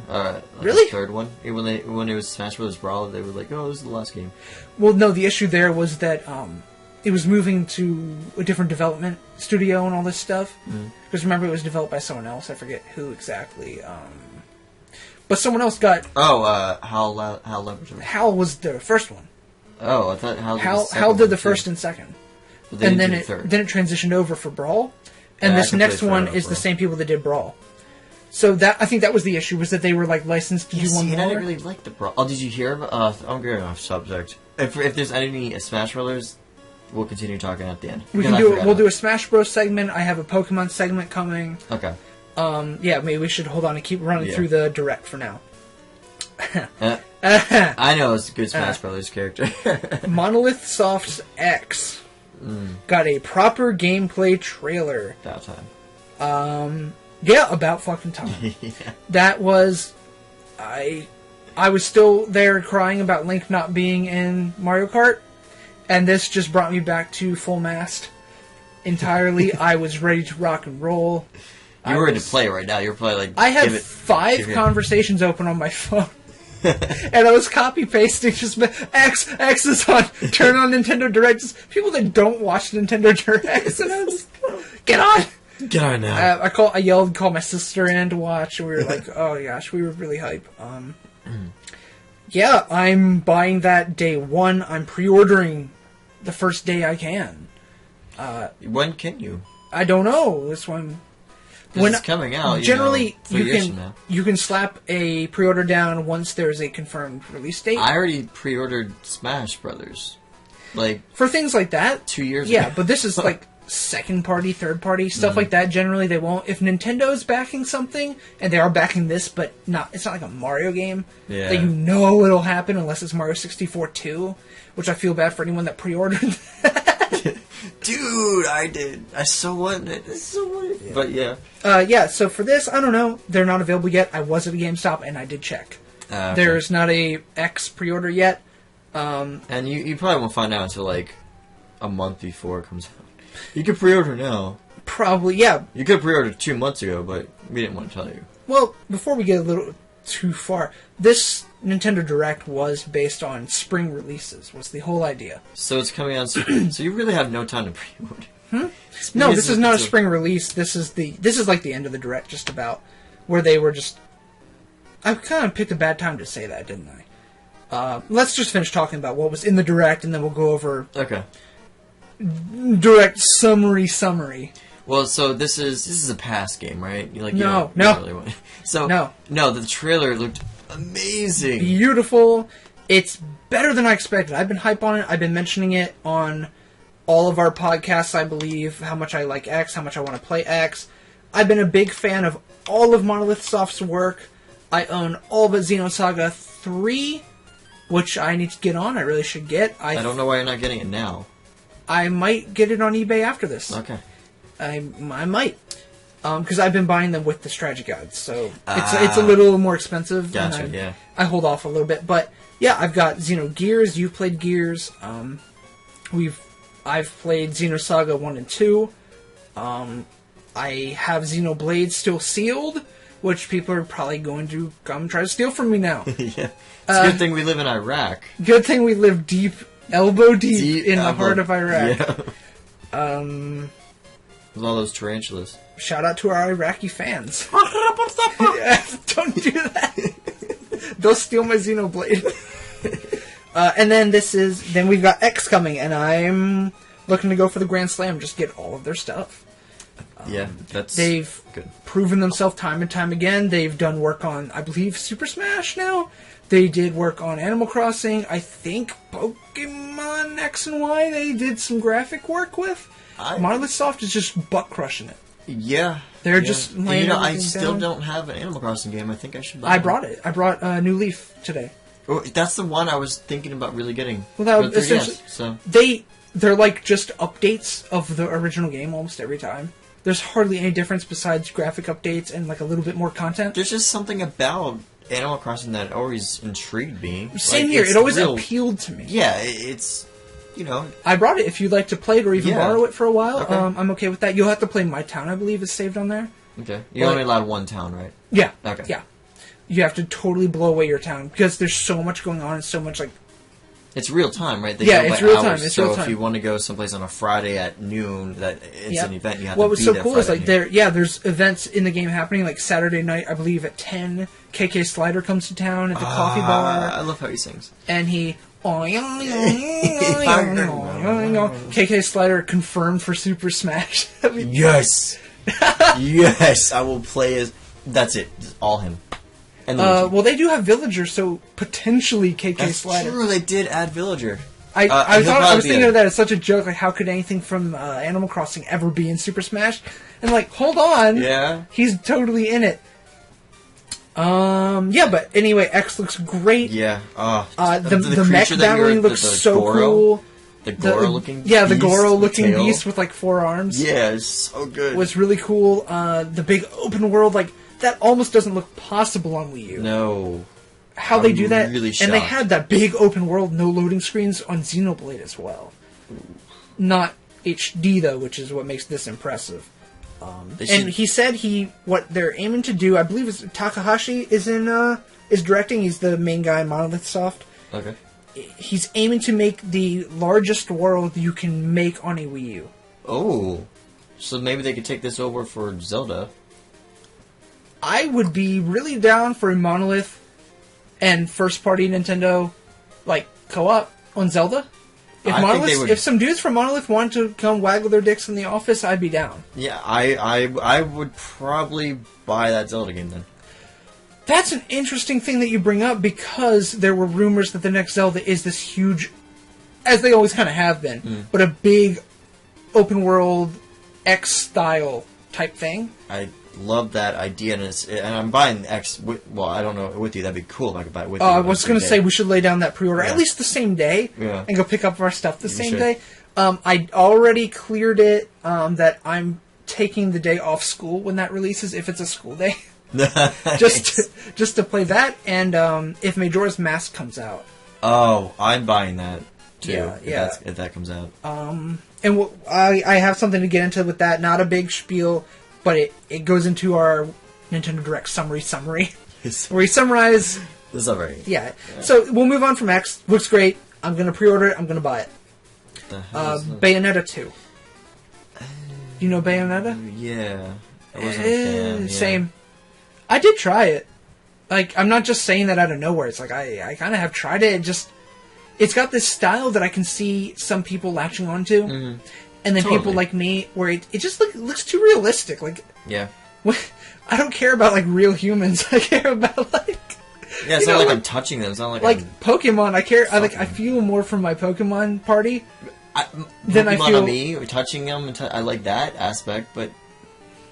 Really? A third one. When it was Smash Bros. Brawl, they were like, "Oh, this is the last game." Well, no, the issue there was that it was moving to a different development studio and all this stuff. Because remember, it was developed by someone else. I forget who exactly. But someone else got. Hal Laboratory. Hal was the first one. Oh, I thought Hal did the first and second, and then it transitioned over for Brawl, and this next one is the same people that did Brawl. So I think that was the issue, was that they were like licensed to do one more. I didn't really like the Brawl. Oh, did you hear? I'm getting off subject. If there's any Smash Brothers, we'll continue talking at the end. We'll do a Smash Bros segment. I have a Pokemon segment coming. Okay. Yeah, maybe we should hold on and keep running through the direct for now. I know it's a good Smash Brothers character. Monolith Soft's X got a proper gameplay trailer. About time. Yeah, about fucking time. Yeah. That was... I was still there crying about Link not being in Mario Kart, and this just brought me back to full mast entirely. I was ready to rock and roll. You're ready to play right now. You're probably like... I have 5 conversations open on my phone. And I was copy-pasting just... X is on. Turn on Nintendo Direct. Just people that don't watch Nintendo Directs. And I was... Get on! Get on now. I yelled, called my sister in to watch, and we were like, oh gosh, we were really hype. Yeah, I'm buying that day one. I'm pre-ordering the first day I can. When can you? I don't know. This one... When it's coming out, generally, you can slap a pre-order down once there's a confirmed release date. I already pre-ordered Smash Brothers, for things like that. 2 years ago. Yeah, but this is second party, third party stuff like that. Generally, they won't. If Nintendo's backing something, and they are backing this, but it's not like a Mario game. Yeah. That it'll happen unless it's Mario 64 2, which I feel bad for anyone that pre-ordered. Dude, I did. I so wanted it. Yeah. But yeah. So for this, I don't know. They're not available yet. I was at a GameStop and I did check. Okay. There's not a X pre-order yet. And you probably won't find out until a month before it comes out. You can pre-order now. Probably, yeah. You could pre-order 2 months ago, but we didn't want to tell you. Well, before we get a little too far, this Nintendo Direct was based on spring releases, was the whole idea. So it's coming out soon. So you really have no time to pre-order. No, this is not a spring release. This is like the end of the Direct, just about, where they were just... I kind of picked a bad time to say that, didn't I? Let's just finish talking about what was in the Direct, and then we'll go over... Okay. Direct summary. Well, so this is a past game, right? No. Really so no, the trailer looked amazing, beautiful. It's better than I expected. I've been hype on it. I've been mentioning it on all of our podcasts, I believe. How much I like X, how much I want to play X. I've been a big fan of all of Monolith Soft's work. I own all but Xenosaga 3, which I need to get on. I really should get. I don't know why you're not getting it now. I might get it on eBay after this. Okay. I might. Because I've been buying them with the strategy guides, so it's a little more expensive. Gotcha, yeah. I hold off a little bit, but yeah, I've got Xenogears. You've played Gears. I've played Xenosaga 1 and 2. I have Xenoblade still sealed, which people are probably going to come try to steal from me now. Yeah, it's a good thing we live in Iraq. Good thing we live elbow deep in the heart of Iraq. Yeah. With all those tarantulas. Shout out to our Iraqi fans. Don't do that. They'll steal my Xenoblade. And then we've got X coming, and I'm looking to go for the Grand Slam, just get all of their stuff. They've good. Proven themselves time and time again. They've done work on, I believe, Super Smash now. They did work on Animal Crossing. I think Pokemon X and Y they did some graphic work with. Monolith Soft is just butt crushing it. Yeah. They're just laying everything I still down. Don't have an Animal Crossing game. I think I should buy I brought it. I brought New Leaf today. Oh, that's the one I was thinking about really getting. Well, that essentially, 3DS, so. They're like just updates of the original game almost every time. There's hardly any difference besides graphic updates and like a little bit more content. There's just something about Animal Crossing that always intrigued me. Same here. It always appealed to me. Yeah, it's... I brought it. If you'd like to play it or even borrow it for a while, okay. I'm okay with that. You'll have to play My Town, I believe, is saved on there. Okay. You're only allowed one town, right? Yeah. Okay. Yeah. You have to totally blow away your town because there's so much going on and so much like... It's real time, right? It's real time. So if you want to go someplace on a Friday at noon, it's an event you have to be there. What was so cool is like there's events in the game happening like Saturday night, I believe at 10. KK Slider comes to town at the coffee bar. I love how he sings. And he... KK Slider confirmed for Super Smash. Yes! Yes! I will play as... That's it. Just all him. And well, they do have Villager, so potentially KK Slider. That's true, they did add Villager. I was thinking of that as such a joke, like how could anything from Animal Crossing ever be in Super Smash? And like, hold on. Yeah. He's totally in it. But anyway, X looks great. Yeah. The mech battling looks so cool. The Goro-looking beast. Yeah, the Goro-looking beast with like 4 arms. Yeah, it's so good. Was really cool. The big open world, like, that almost doesn't look possible on Wii U. No. How they do that. Really shocked. And they had that big open world, no loading screens on Xenoblade as well. Not HD, though, which is what makes this impressive. And he said what they're aiming to do, I believe is Takahashi is directing. He's the main guy in Monolith Soft. Okay. He's aiming to make the largest world you can make on a Wii U. Oh. So maybe they could take this over for Zelda. I would be really down for a Monolith and first-party Nintendo, like, co-op on Zelda. If some dudes from Monolith wanted to come waggle their dicks in the office, I'd be down. Yeah, I would probably buy that Zelda game then. That's an interesting thing that you bring up, because there were rumors that the next Zelda is this huge, as they always kind of have been, but a big open-world X-style type thing. I love that idea, and I'm buying X. Well, I don't know with you. That'd be cool if I could buy it with you. I was going to say we should lay down that pre-order at least the same day, and go pick up our stuff the same day. I already cleared it that I'm taking the day off school when that releases, if it's a school day, just to play that. And if Majora's Mask comes out, I'm buying that too. If that comes out. And I have something to get into with that. Not a big spiel, but it goes into our Nintendo Direct summary, where we summarize the summary. Yeah. So we'll move on from X. Looks great. I'm going to pre-order it. I'm going to buy it. Bayonetta 2. You know Bayonetta? Yeah. I wasn't a fan. Same. I did try it. Like, I'm not just saying that out of nowhere. It's like, I kind of have tried it. It's got this style that I can see some people latching onto. Mm-hmm. And then people like me, where it just looks too realistic. Like, yeah. I don't care about, like, real humans. I care about, like... Yeah, it's not like I'm touching them. It's not like Pokemon, I feel more from my Pokemon party than I feel... on me, or touching them, I like that aspect, but...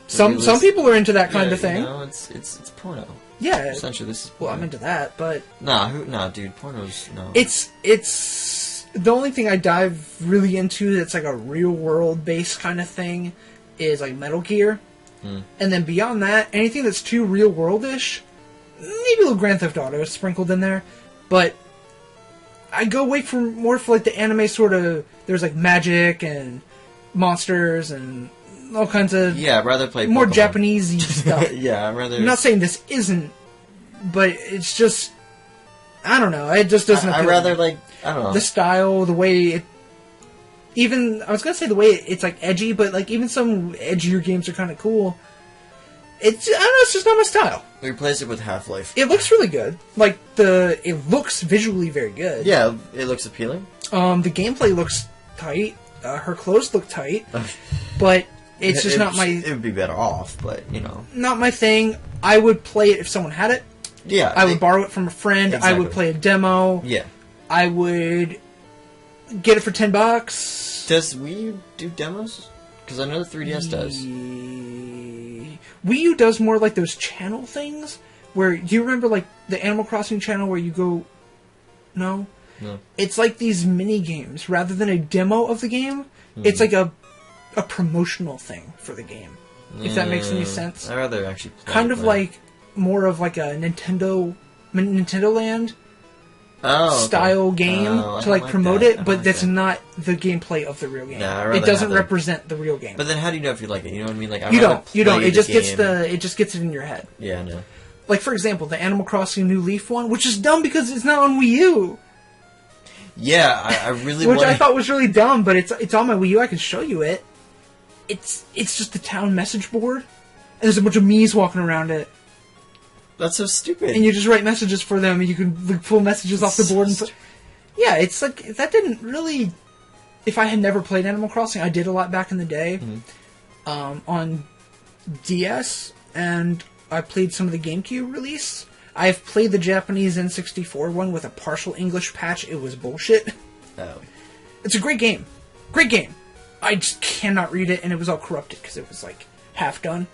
Some people are into that kind of thing. You know, it's porno. Yeah. Essentially, this is porno. Well, I'm into that, but... Nah, dude, porno's... No. It's... The only thing I dive really into that's like a real-world based kind of thing is like Metal Gear. And then beyond that, anything that's too real-world-ish, maybe a little Grand Theft Auto sprinkled in there, but I go away from more for like the anime sort of, there's like magic and monsters and all kinds of... Yeah, I'd rather play more Pokemon. Japanese-y stuff. Yeah, I'd rather... I'm not saying this isn't, but it's just... I don't know, it just doesn't appeal. I'd rather, like, I don't know. The style, the way it... Even, I was going to say the way it's, like, edgy, but, like, even some edgier games are kind of cool. I don't know, it's just not my style. Replace it with Half-Life. It looks really good. Like, it looks visually very good. Yeah, it looks appealing. The gameplay looks tight. Her clothes look tight. But it's just not my... It would be better off, but, you know. Not my thing. I would play it if someone had it. Yeah. I would borrow it from a friend. Exactly. I would play a demo. Yeah. I would get it for $10. Does Wii U do demos? Because I know the 3DS does. Wii U does more like those channel things. Where, do you remember like the Animal Crossing channel where you go... No? No. It's like these mini games. Rather than a demo of the game, it's like a promotional thing for the game. If that makes any sense. I'd rather actually play kind of like... more of like a Nintendo Land style game to like promote it, but that's not the gameplay of the real game. It doesn't represent the real game. But then how do you know if you like it? You know what I mean? Like you don't. It just gets it in your head. Yeah, no. Like for example, the Animal Crossing New Leaf one, which is dumb because it's not on Wii U. Yeah, I really which I thought was really dumb, but it's on my Wii U. I can show you it. It's just the town message board, and there's a bunch of Miis walking around it. That's so stupid. And you just write messages for them, and you can pull messages off the board. Yeah, it's like, that didn't really... If I had never played Animal Crossing, I did a lot back in the day on DS, and I played some of the GameCube release. I've played the Japanese N64 one with a partial English patch. It was bullshit. Oh. It's a great game. Great game. I just cannot read it, and it was all corrupted because it was, like, half done.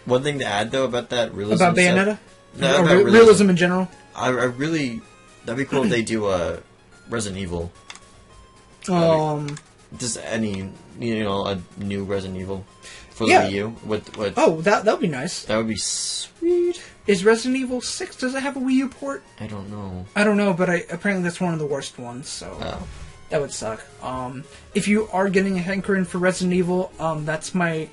One thing to add, though, about that realism... About Bayonetta? No, about realism in general? I really... That'd be cool if they do Resident Evil. Just any, a new Resident Evil for the Wii U. With oh, that would be nice. That would be sweet. Is Resident Evil 6, does it have a Wii U port? I don't know. I don't know, but apparently that's one of the worst ones, so... That would suck. If you are getting a hankering for Resident Evil, that's my...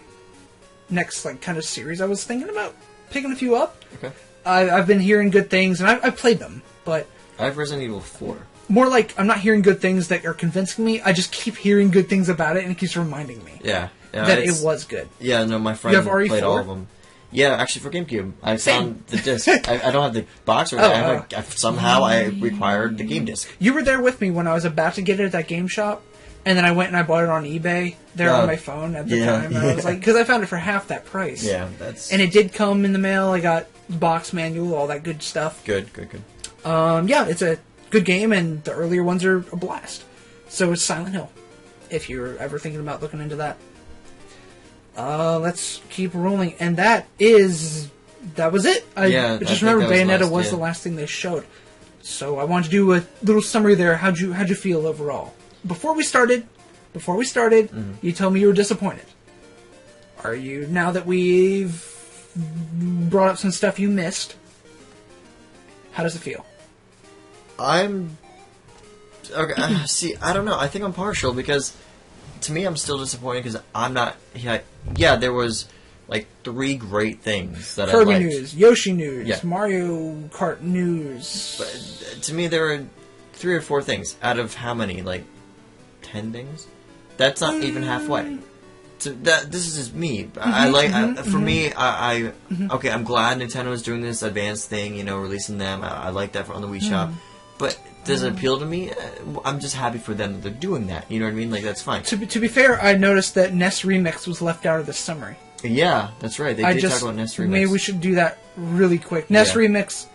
next kind of series I was thinking about picking a few up. Okay. I've been hearing good things, and I've played them, but... I have Resident Evil 4. More like, I'm not hearing good things that are convincing me, I just keep hearing good things about it, and it keeps reminding me. Yeah. that it was good. Yeah, no, my friend You have RE4? played all of them. Yeah, actually for GameCube. I found the disc. I don't have the box or somehow I required the game disc. You were there with me when I was about to get it at that game shop, and then I went and I bought it on eBay there on my phone at the time. And I was like, because I found it for half that price. Yeah, that's... And it did come in the mail. I got box manual, all that good stuff. Good. Yeah, it's a good game, and the earlier ones are a blast. So it's Silent Hill, if you're ever thinking about looking into that. Let's keep rolling, and that was it. I just remember Bayonetta was the last thing they showed. So I wanted to do a little summary there. How'd you feel overall? Before we started, you told me you were disappointed. Are you, now that we've brought up some stuff you missed, how does it feel? Okay, see, I don't know. I think I'm partial because, to me, I'm still disappointed because I'm not... Yeah, there was, like, 3 great things that Kirby I liked. news, Yoshi news, Mario Kart news. But, to me, there were 3 or 4 things out of how many? Like, 10 things? That's not even halfway. So this is just me. For me, okay, I'm glad Nintendo is doing this advanced thing, releasing them. I like that on the Wii Shop. But does it appeal to me? I'm just happy for them that they're doing that. You know what I mean? Like, that's fine. To be fair, I noticed that NES Remix was left out of the summary. Yeah, that's right. They did talk about NES Remix. Maybe we should do that really quick. NES Remix,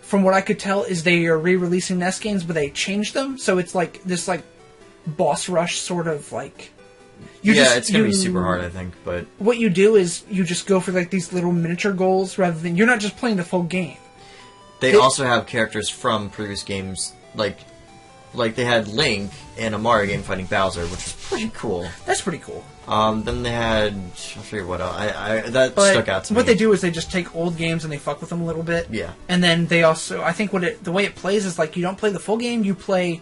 from what I could tell, is they are re-releasing NES games, but they changed them. So it's like this, like, boss rush sort of, like... it's going to be super hard, I think, but... What you do is you just go for, like, these little miniature goals rather than... You're not just playing the full game. They also have characters from previous games, like they had Link in a Mario game fighting Bowser, which was pretty cool. That's pretty cool. Then they had... I forget what else. That stuck out to me. What they do is they just take old games and they fuck with them a little bit. Yeah. And then they also... I think the way it plays is, like, you don't play the full game, you play...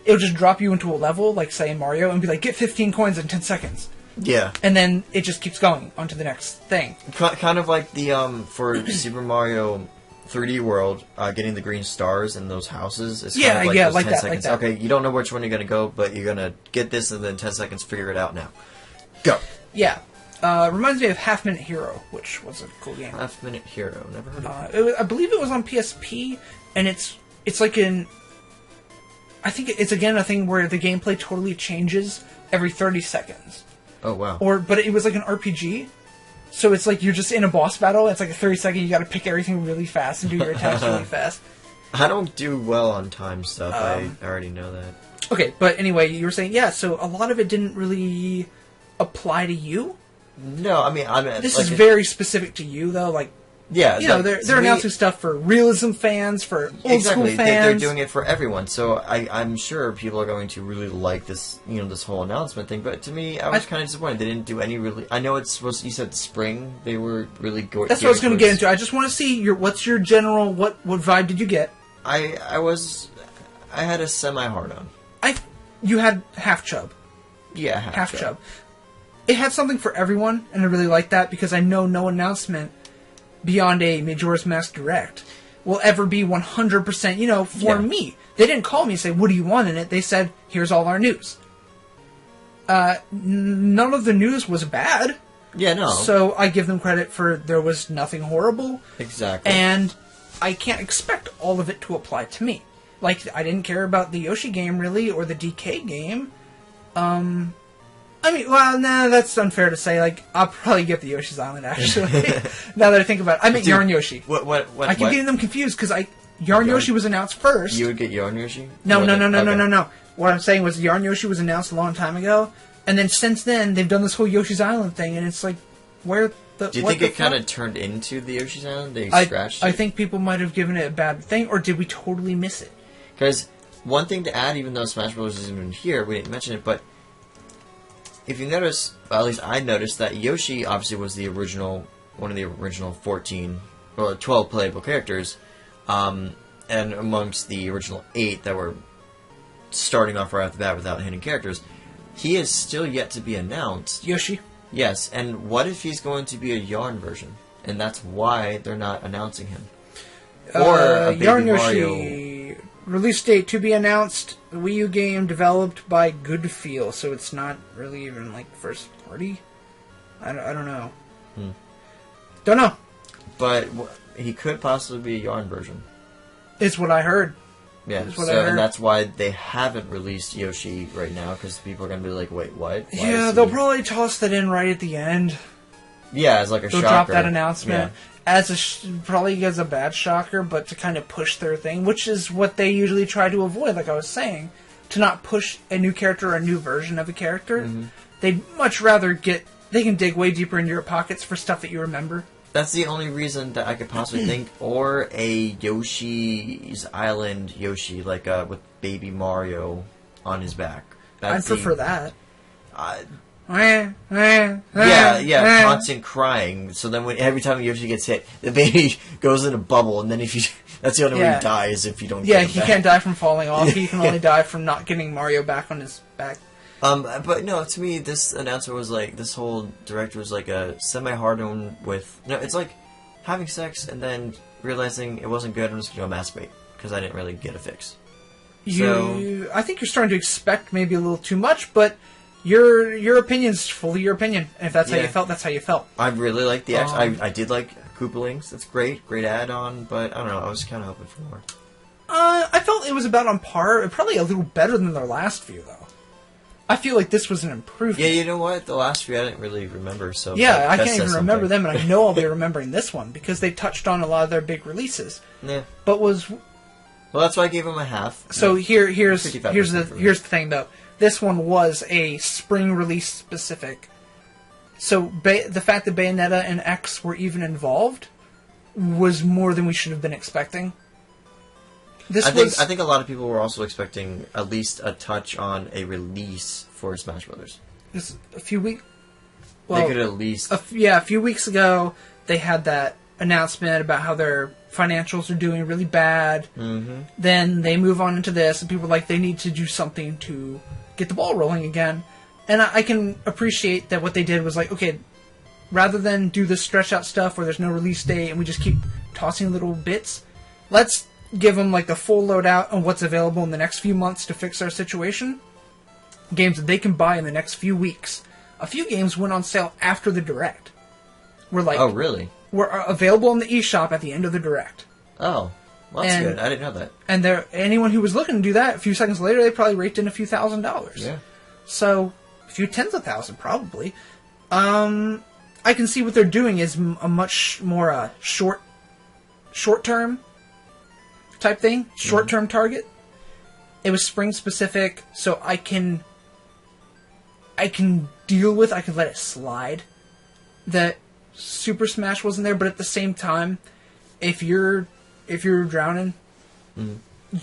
It'll just drop you into a level, like, say, in Mario, and be like, get 15 coins in 10 seconds. Yeah. And then it just keeps going onto the next thing. Kind of like the, for Super Mario 3D World, getting the green stars in those houses. It's kind of like those 10 seconds. Like that. Okay, you don't know which one you're going to go, but you're going to get this and then 10 seconds, figure it out now. Go. Yeah. Reminds me of Half Minute Hero, which was a cool game. Half Minute Hero. Never heard of it. I believe it was on PSP, and it's like I think it's, again, a thing where the gameplay totally changes every 30 seconds. Oh, wow. But it was like an RPG, so it's like you're just in a boss battle, it's like a 30-second, you gotta pick everything really fast and do your attacks really fast. I don't do well on time stuff, I already know that. Okay, but anyway, you were saying, so a lot of it didn't really apply to you? No, I mean... This is very specific to you, though, like... Yeah, they're announcing stuff for realism fans, for old school fans. They're doing it for everyone. So I'm sure people are going to really like this, this whole announcement thing. But to me, I was kind of disappointed. They didn't do any really. I know it's supposed. You said spring. They were really going. That's what I was going to get into. I just want to see what's your general what vibe did you get? I had a semi hard on. You had half chub. Yeah, half chub. It had something for everyone, and I really like that because I know no announcement beyond a Majora's Mask Direct will ever be 100%, for me. They didn't call me and say, what do you want in it? They said, here's all our news. None of the news was bad. Yeah, no. So I give them credit for there was nothing horrible. Exactly. And I can't expect all of it to apply to me. Like, I didn't care about the Yoshi game, really, or the DK game. That's unfair to say. Like, I'll probably get the Yoshi's Island, actually. Now that I think about it. I meant Yarn Yoshi. What? I keep getting them confused, because Yarn Yoshi was announced first. You would get Yarn Yoshi? No. What I'm saying was Yarn Yoshi was announced a long time ago, and then since then, they've done this whole Yoshi's Island thing, and it's like, where the... Do you think it kind of turned into the Yoshi's Island? They scratched it? I think people might have given it a bad thing, or did we totally miss it? Because one thing to add, even though Smash Bros. Isn't even here, we didn't mention it, but if you notice, at least I noticed, that Yoshi obviously was one of the original 12 playable characters, and amongst the original 8 that were starting off right off the bat without hidden characters, he is still yet to be announced. Yoshi? Yes, and what if he's going to be a Yarn version? And that's why they're not announcing him. Or a Baby Yarn Mario... Yoshi... release date to be announced. The Wii U game developed by Goodfeel, so it's not really even like first party. I don't know. Don't know. But he could possibly be a Yarn version. It's what I heard. Yeah, and that's why they haven't released Yoshi right now, because people are going to be like, wait, what? Yeah, they'll probably toss that in right at the end. Yeah, as like a shocker. They'll drop that announcement probably as a bad shocker, but to kind of push their thing, which is what they usually try to avoid, like I was saying. To not push a new character or a new version of a character. They'd much rather they can dig way deeper into your pockets for stuff that you remember. That's the only reason that I could possibly think. Or a Yoshi's Island Yoshi, like with Baby Mario on his back. I'd prefer that. Constant crying. So then every time Yoshi gets hit, the baby goes in a bubble, and then that's the only way he dies if you don't get him he back. Can't die from falling off. He can only die from not getting Mario back on his back. But no, to me, this announcer was like, this whole director was like a semi-hard-on with... No, it's like having sex and then realizing it wasn't good, I'm just going to masturbate, because I didn't really get a fix. I think you're starting to expect maybe a little too much, but your opinion's fully your opinion. And if that's how you felt, that's how you felt. I really like the action. I did like Koopalings. That's great add-on, but I don't know, I was kind of hoping for more. I felt it was about on par, probably a little better than their last few, though. I feel like this was an improvement. Yeah, you know what? The last few I didn't really remember, so... Yeah, I can't even remember them, and I know I'll be remembering this one, because they touched on a lot of their big releases. Yeah. But Well, that's why I gave them a half. So here's the thing, though. This one was a spring release specific. So the fact that Bayonetta and X were even involved was more than we should have been expecting. I think a lot of people were also expecting at least a touch on a release for Smash Brothers. Just a few weeks. Well, they could at least. A few weeks ago, they had that announcement about how their financials are doing really bad. Mm-hmm. Then they move on into this, and people are like, they need to do something to get the ball rolling again. And I can appreciate that what they did was like, okay, rather than do this stretch out stuff where there's no release date and we just keep tossing little bits, let's give them like the full loadout on what's available in the next few months to fix our situation. Games that they can buy in the next few weeks. A few games went on sale after the Direct. Oh, really? Were available in the eShop at the end of the Direct. Oh, well, that's good. I didn't know that. And anyone who was looking to do that, a few seconds later, they probably raked in a few $1,000s. Yeah. So, a few tens of thousands, probably. I can see what they're doing is a much more short-term type thing, short-term target. It was spring specific, so I can deal with. I can let it slide that Super Smash wasn't there, but at the same time, if you're drowning,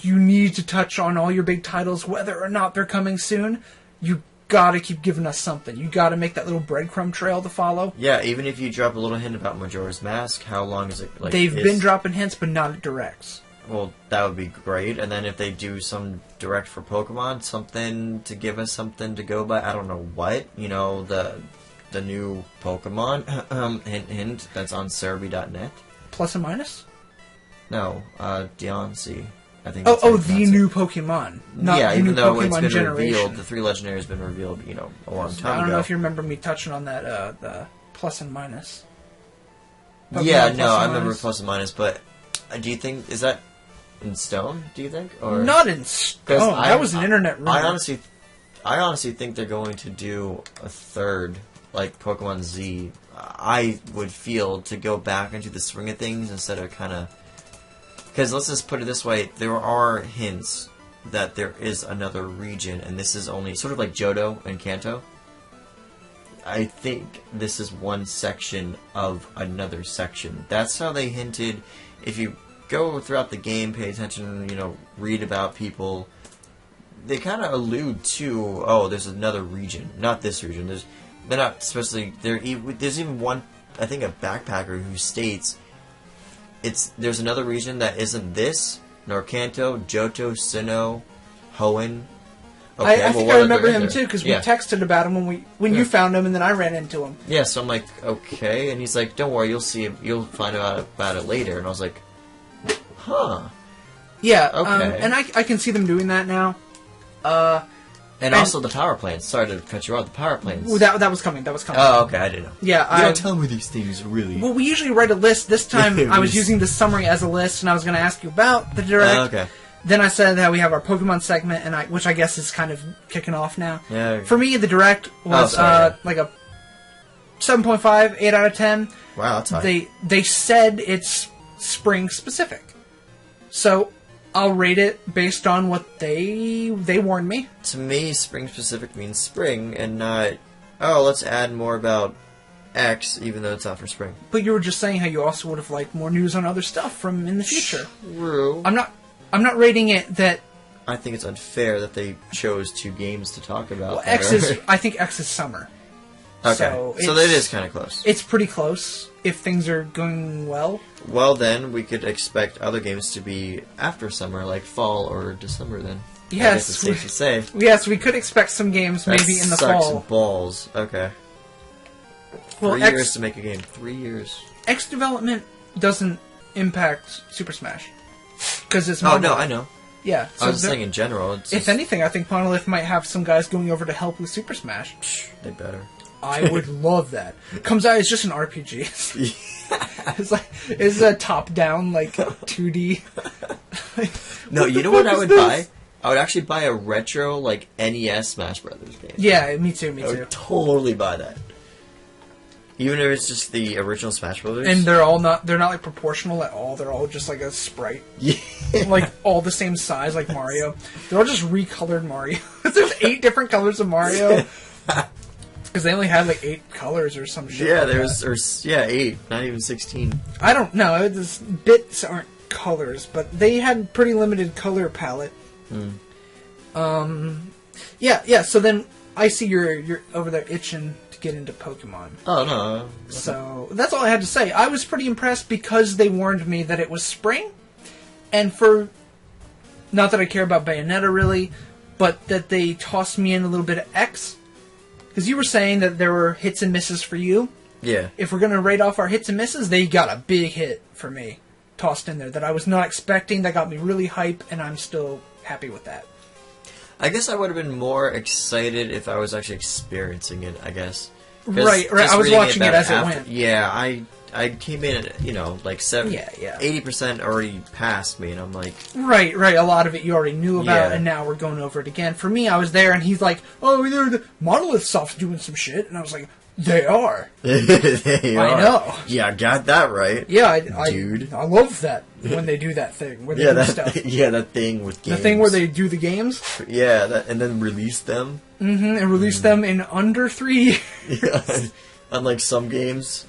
you need to touch on all your big titles, whether or not they're coming soon. You gotta keep giving us something. You gotta make that little breadcrumb trail to follow. Yeah, even if you drop a little hint about Majora's Mask, how long is it? They've been dropping hints, but not at directs. Well, that would be great. And then if they do some direct for Pokemon, something to give us something to go by. I don't know what. You know, the new Pokemon, hint, that's on Cerebi.net. Plus and minus? No, Deontay. I think. The new Pokemon. Not the even new though Pokemon it's been generation. revealed, the 3 Legendary has been revealed, a long time ago. I don't know if you remember me touching on that, the plus and minus. Pokemon I remember plus and minus, but do you think, is that in stone, do you think? Or not in stone. That was an internet rumor. I honestly think they're going to do a third, like Pokemon Z. I would feel to go back into the swing of things instead of kind of... Because let's just put it this way, there are hints that there is another region, and this is only sort of like Johto and Kanto. I think this is one section of another section. That's how they hinted. If you go throughout the game, pay attention, read about people, they kind of allude to, there's another region, not this region. They're not especially, there's even one, I think a backpacker who states, there's another region that isn't this, nor Kanto, Johto, Sinnoh, Hoenn. Okay, I think I remember him too, because we texted about him when you found him, and then I ran into him. Yeah, so I'm like, okay, and he's like, don't worry, you'll see him, you'll find out about it later, and I was like, huh. Yeah, Okay. and I can see them doing that now. And also the power plants. Sorry to cut you off. The power plants. Well, that was coming. That was coming. Oh, okay. I didn't know. Yeah, You don't tell me these things, really. Well, we usually write a list. This time, I was using the summary as a list, and I was going to ask you about the Direct. Okay. Then I said that we have our Pokemon segment, which I guess is kind of kicking off now. Yeah. For me, the Direct was like a 7.5, 8 out of 10. Wow, that's high. They said it's spring specific, so I'll rate it based on what they warned me. To me, spring specific means spring, and not, oh, let's add more about X, even though it's not for spring. But you were just saying how you also would have liked more news on other stuff from in the future. True. I'm not rating it that. I think it's unfair that they chose 2 games to talk about. Well, I think X is summer. Okay, so that is kind of close. It's pretty close if things are going well. Well, then we could expect other games to be after summer, like fall or December. Then, Yes, I guess it's safe to say. Yes, we could expect some games maybe in the sucks fall. Balls. Okay. Well, 3 years to make a game. 3 years. X development doesn't impact Super Smash because it's Oh mobile. no, I know. Yeah, I was saying in general. It's if just, anything, I think Monolith might have some guys going over to help with Super Smash. they better. I would love that. Comes out, it's just an RPG. It's a top-down, like, 2D. No, you know what I would buy? I would actually buy a retro, like, NES Smash Brothers game. Yeah, me too. I would totally buy that. Even if it's just the original Smash Brothers. And they're not like proportional at all. They're all just like a sprite. Yeah. Like all the same size like Mario. They're all just recolored Mario. There's 8 different colors of Mario. Because they only had like 8 colors or some shit. Yeah, like 8, not even 16. I don't know. This bits aren't colors, but they had pretty limited color palette. Yeah. So then I see you're over there itching to get into Pokemon. Oh no. So that's all I had to say. I was pretty impressed because they warned me that it was spring, and for not that I care about Bayonetta really, but that they tossed me in a little bit of X. Because you were saying that there were hits and misses for you. Yeah. If we're going to rate off our hits and misses, they got a big hit for me tossed in there that I was not expecting. That got me really hype, and I'm still happy with that. I guess I would have been more excited if I was actually experiencing it, I guess. Right. I was watching it as it went. Yeah, I came in at, like 80% already passed me, and I'm like... Right. A lot of it you already knew about, Yeah. and now we're going over it again. For me, I was there, and he's like, oh, the Monolith Soft's doing some shit. And I was like, they are. They are. I know. Yeah, I got that right. Yeah, Dude. I love that when they do that thing, where they do stuff. Yeah, that thing with games. The thing where they do the games? Yeah, and then release them. Mm-hmm, and release them in under 3 years. Yeah. Unlike some games.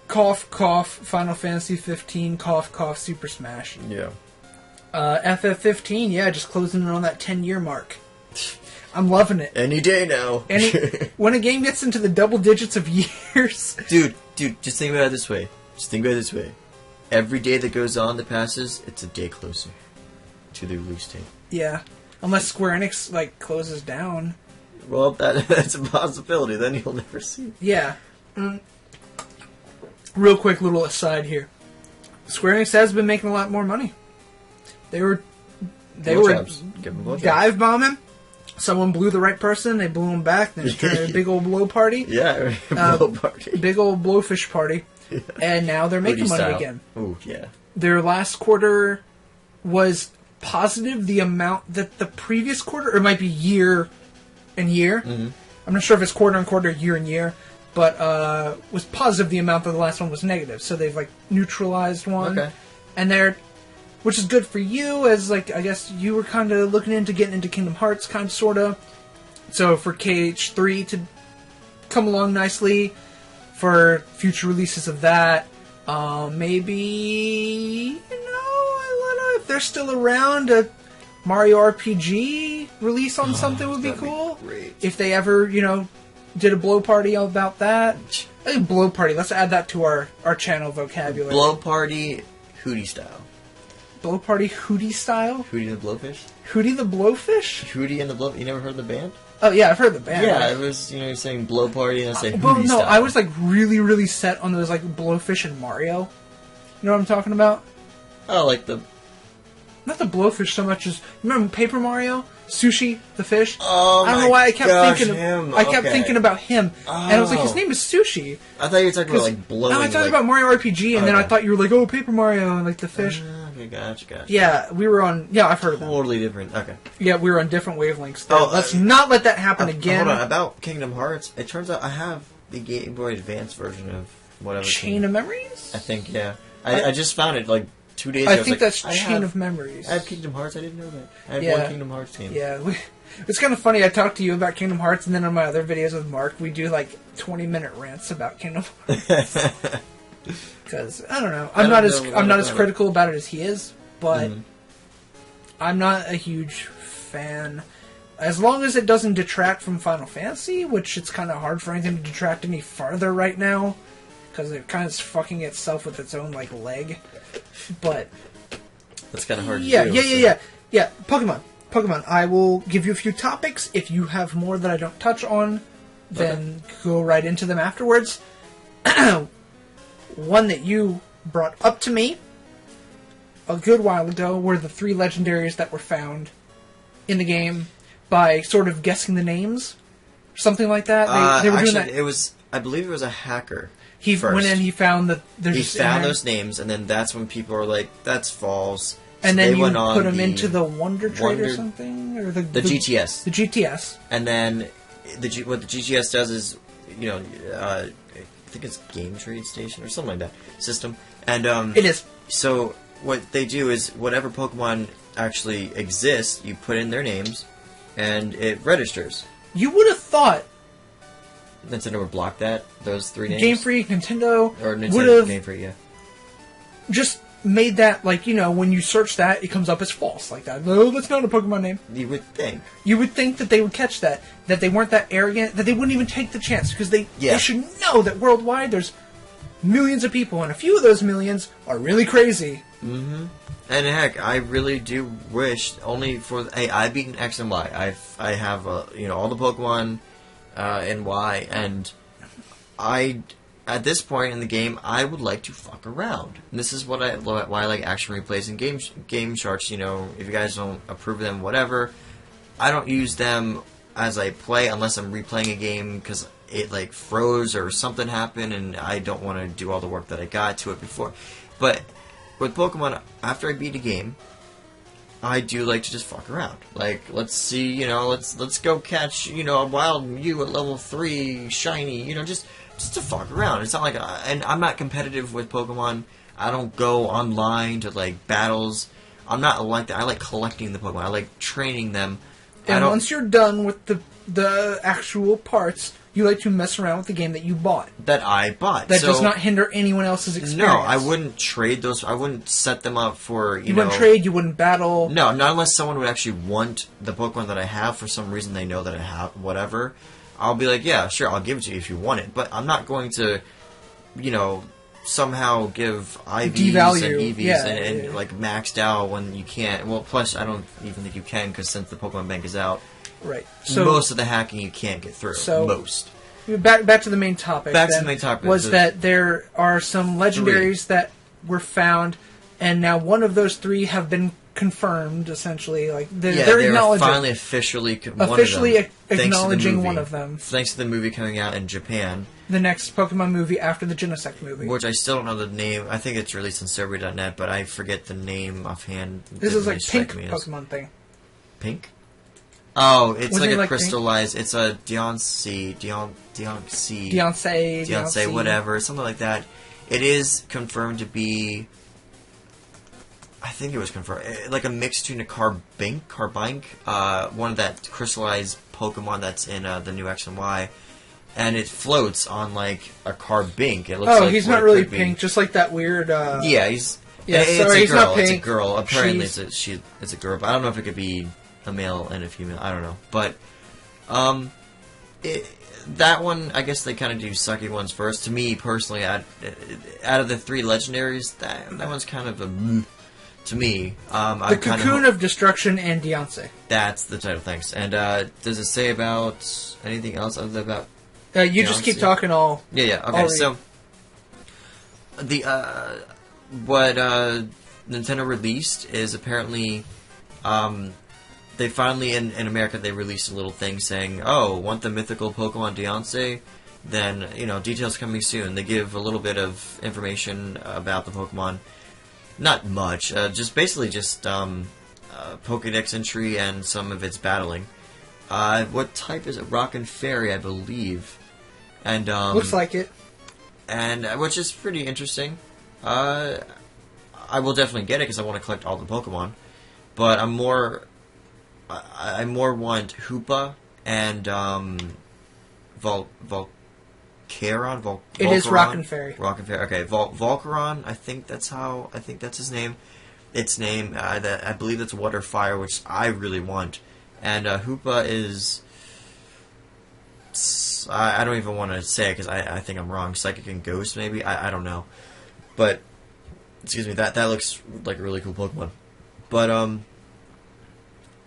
Cough, cough, Final Fantasy 15, cough, cough, Super Smash. Yeah. FF15, yeah, just closing in on that 10-year mark. I'm loving it. Any day now. When a game gets into the double digits of years... Dude, just think about it this way. Every day that goes on that passes, it's a day closer to the release date. Yeah. Unless Square Enix, closes down. Well, that's a possibility. Then you'll never see. Yeah. Real quick little aside here. Square Enix has been making a lot more money. They were dive bombing. Someone blew the right person. They blew them back. Then turned a big old blow party. Yeah, blow party. Big old blowfish party. Yeah. And now they're making money again. Ooh, yeah. Their last quarter was positive the amount that the previous quarter, or it might be year and year. Mm-hmm. I'm not sure if it's quarter and quarter, year and year, but was positive the amount that the last one was negative. So they've neutralized one, and which is good for you, as I guess you were kind of looking into getting into Kingdom Hearts, kind of sorta. So for KH3 to come along nicely for future releases of that, maybe if they're still around, a Mario RPG release on something would be cool. Great. If they ever, did a blow party about that. Hey, blow party. Let's add that to our channel vocabulary. Blow party, Hootie style. Blow party Hootie style? Hootie the Blowfish? Hootie the Blowfish? Hootie and the Blow... You never heard the band? Oh, yeah, I've heard the band. Yeah, it was, you're saying blow party and I say Hootie well, no, style. I was really, really set on those Blowfish and Mario. You know what I'm talking about? Oh, like the... not the blowfish so much as remember Paper Mario, Sushi the fish. Oh I don't know why I kept thinking. him. I kept Okay. thinking about him, and I was like, his Oh. name is Sushi. I thought you were talking about like blowing. No, I talked like... about Mario RPG, and then I Okay. thought you were like, oh, Paper Mario, and like the fish. Okay, gotcha. Yeah, we were on. Yeah, I've heard of that. Totally different. Okay. Yeah, we were on different wavelengths. There. Oh, Let's not let that happen again. Hold on. About Kingdom Hearts, it turns out I have the Game Boy Advance version of whatever. Chain of Memories? I think, yeah. I just found it like 2 days ago. I was think like, that's I Chain have- of Memories. I have Kingdom Hearts. I didn't know that. I have Yeah. one Kingdom Hearts game. Yeah, it's kind of funny. I talked to you about Kingdom Hearts, and then on my other videos with Mark, we do like 20-minute rants about Kingdom Hearts. Because I don't know, I'm not as critical about it as he is, but I'm not a huge fan. As long as it doesn't detract from Final Fantasy, which it's kind of hard for anything to detract any farther right now, because it kind of is fucking itself with its own like leg. But That's kind of hard to do. yeah. Pokemon. I will give you a few topics. If you have more that I don't touch on, then go right into them afterwards. One that you brought up to me a good while ago were the 3 legendaries that were found in the game by sort of guessing the names, something like that. They were actually, doing that. It was, I believe it was a hacker. He first. went in, he found that He there's found those names, and then that's when people were like, "That's false." So and then they you went on put them into the Wonder Trade or Wonder- something, or the GTS. The GTS. And then what the GTS does is, I think it's Game Trade Station or something like that system. And It is. So what they do is whatever Pokemon actually exists, you put in their names, and it registers. You would have thought Nintendo would block those 3 names. Game Freak, Nintendo Or would Nintendo have Game Freak, yeah. just made that, like, when you search that, it comes up as false, like that. No, that's not a Pokemon name. You would think. You would think that they would catch that they weren't that arrogant, that they wouldn't even take the chance, because they should know that worldwide there's millions of people, and a few of those millions are really crazy. Mm-hmm. And heck, I really do wish only for I've beaten X and Y. I have all the Pokemon in Y, and at this point in the game, I would like to fuck around. And this is why I like action replays and game sharks. If you guys don't approve of them, whatever. I don't use them as I play unless I'm replaying a game because it like froze or something happened, and I don't want to do all the work that I got to it before. But with Pokemon, after I beat a game, I do like to just fuck around. Like, let's see, let's go catch, a wild Mew at level 3, shiny, just to fuck around. It's not like, and I'm not competitive with Pokemon. I don't go online to, like, battles. I'm not like that. I like collecting the Pokemon. I like training them. And once you're done with the actual parts, you like to mess around with the game that you bought. That I bought. That does not hinder anyone else's experience. No, I wouldn't trade those. I wouldn't set them up for, You wouldn't trade, you wouldn't battle. No, not unless someone would actually want the Pokemon that I have for some reason they know that I have, whatever. I'll be like, yeah, sure, I'll give it to you if you want it. But I'm not going to, somehow give IVs Devalue. and EVs and like maxed out when you can't. Well, plus, I don't even think you can because since the Pokemon Bank is out, right. So most of the hacking you can't get through. Most. Back to the main topic. Back to the main topic. Was that there are some legendaries that were found, and now one of those 3 have been confirmed, essentially. Like they're acknowledging, finally officially acknowledging one of them. Thanks to the movie coming out in Japan. The next Pokemon movie after the Genesect movie. Which I still don't know the name. I think it's released on Cerebrate.net, but I forget the name offhand. This is like pink Pokemon thing. Pink? Oh, it's Wasn't like it a like crystallized. It's a Deoncé, whatever, something like that. It is confirmed to be. I think it was confirmed, like a mix between a Carbink, one of that crystallized Pokemon that's in the new X and Y, and it floats on like a Carbink. It looks like he's not really pink, just like that weird. Yeah, he's. Yeah, it's sorry, a he's girl. not pink. It's a girl. Apparently, it's a girl, but I don't know if it could be a male and a female. I don't know, but that one, I guess they kind of do sucky ones first. To me personally, out of the 3 legendaries, that one's kind of a. To me, the Cocoon of Destruction and Deoncé. That's the title. Thanks. And does it say about anything else other than about? You just keep talking all. Yeah. Okay. So the what Nintendo released is apparently, they finally, in America, they released a little thing saying, oh, want the mythical Pokemon Deontay? Then, details coming soon. They give a little bit of information about the Pokemon. Not much, just Pokedex entry and some of its battling. What type is it? Rock and Fairy, I believe. And looks like it. And which is pretty interesting. I will definitely get it because I want to collect all the Pokemon. But I more want Hoopa and Volcaron. It is Rock and Fairy. Rock and Fairy. Okay, Volcaron. I think that's his name. Its name. I believe that's Water Fire, which I really want. And Hoopa is. I don't even want to say it because I think I'm wrong. Psychic and Ghost, maybe? I don't know. But, excuse me, that looks like a really cool Pokemon. But,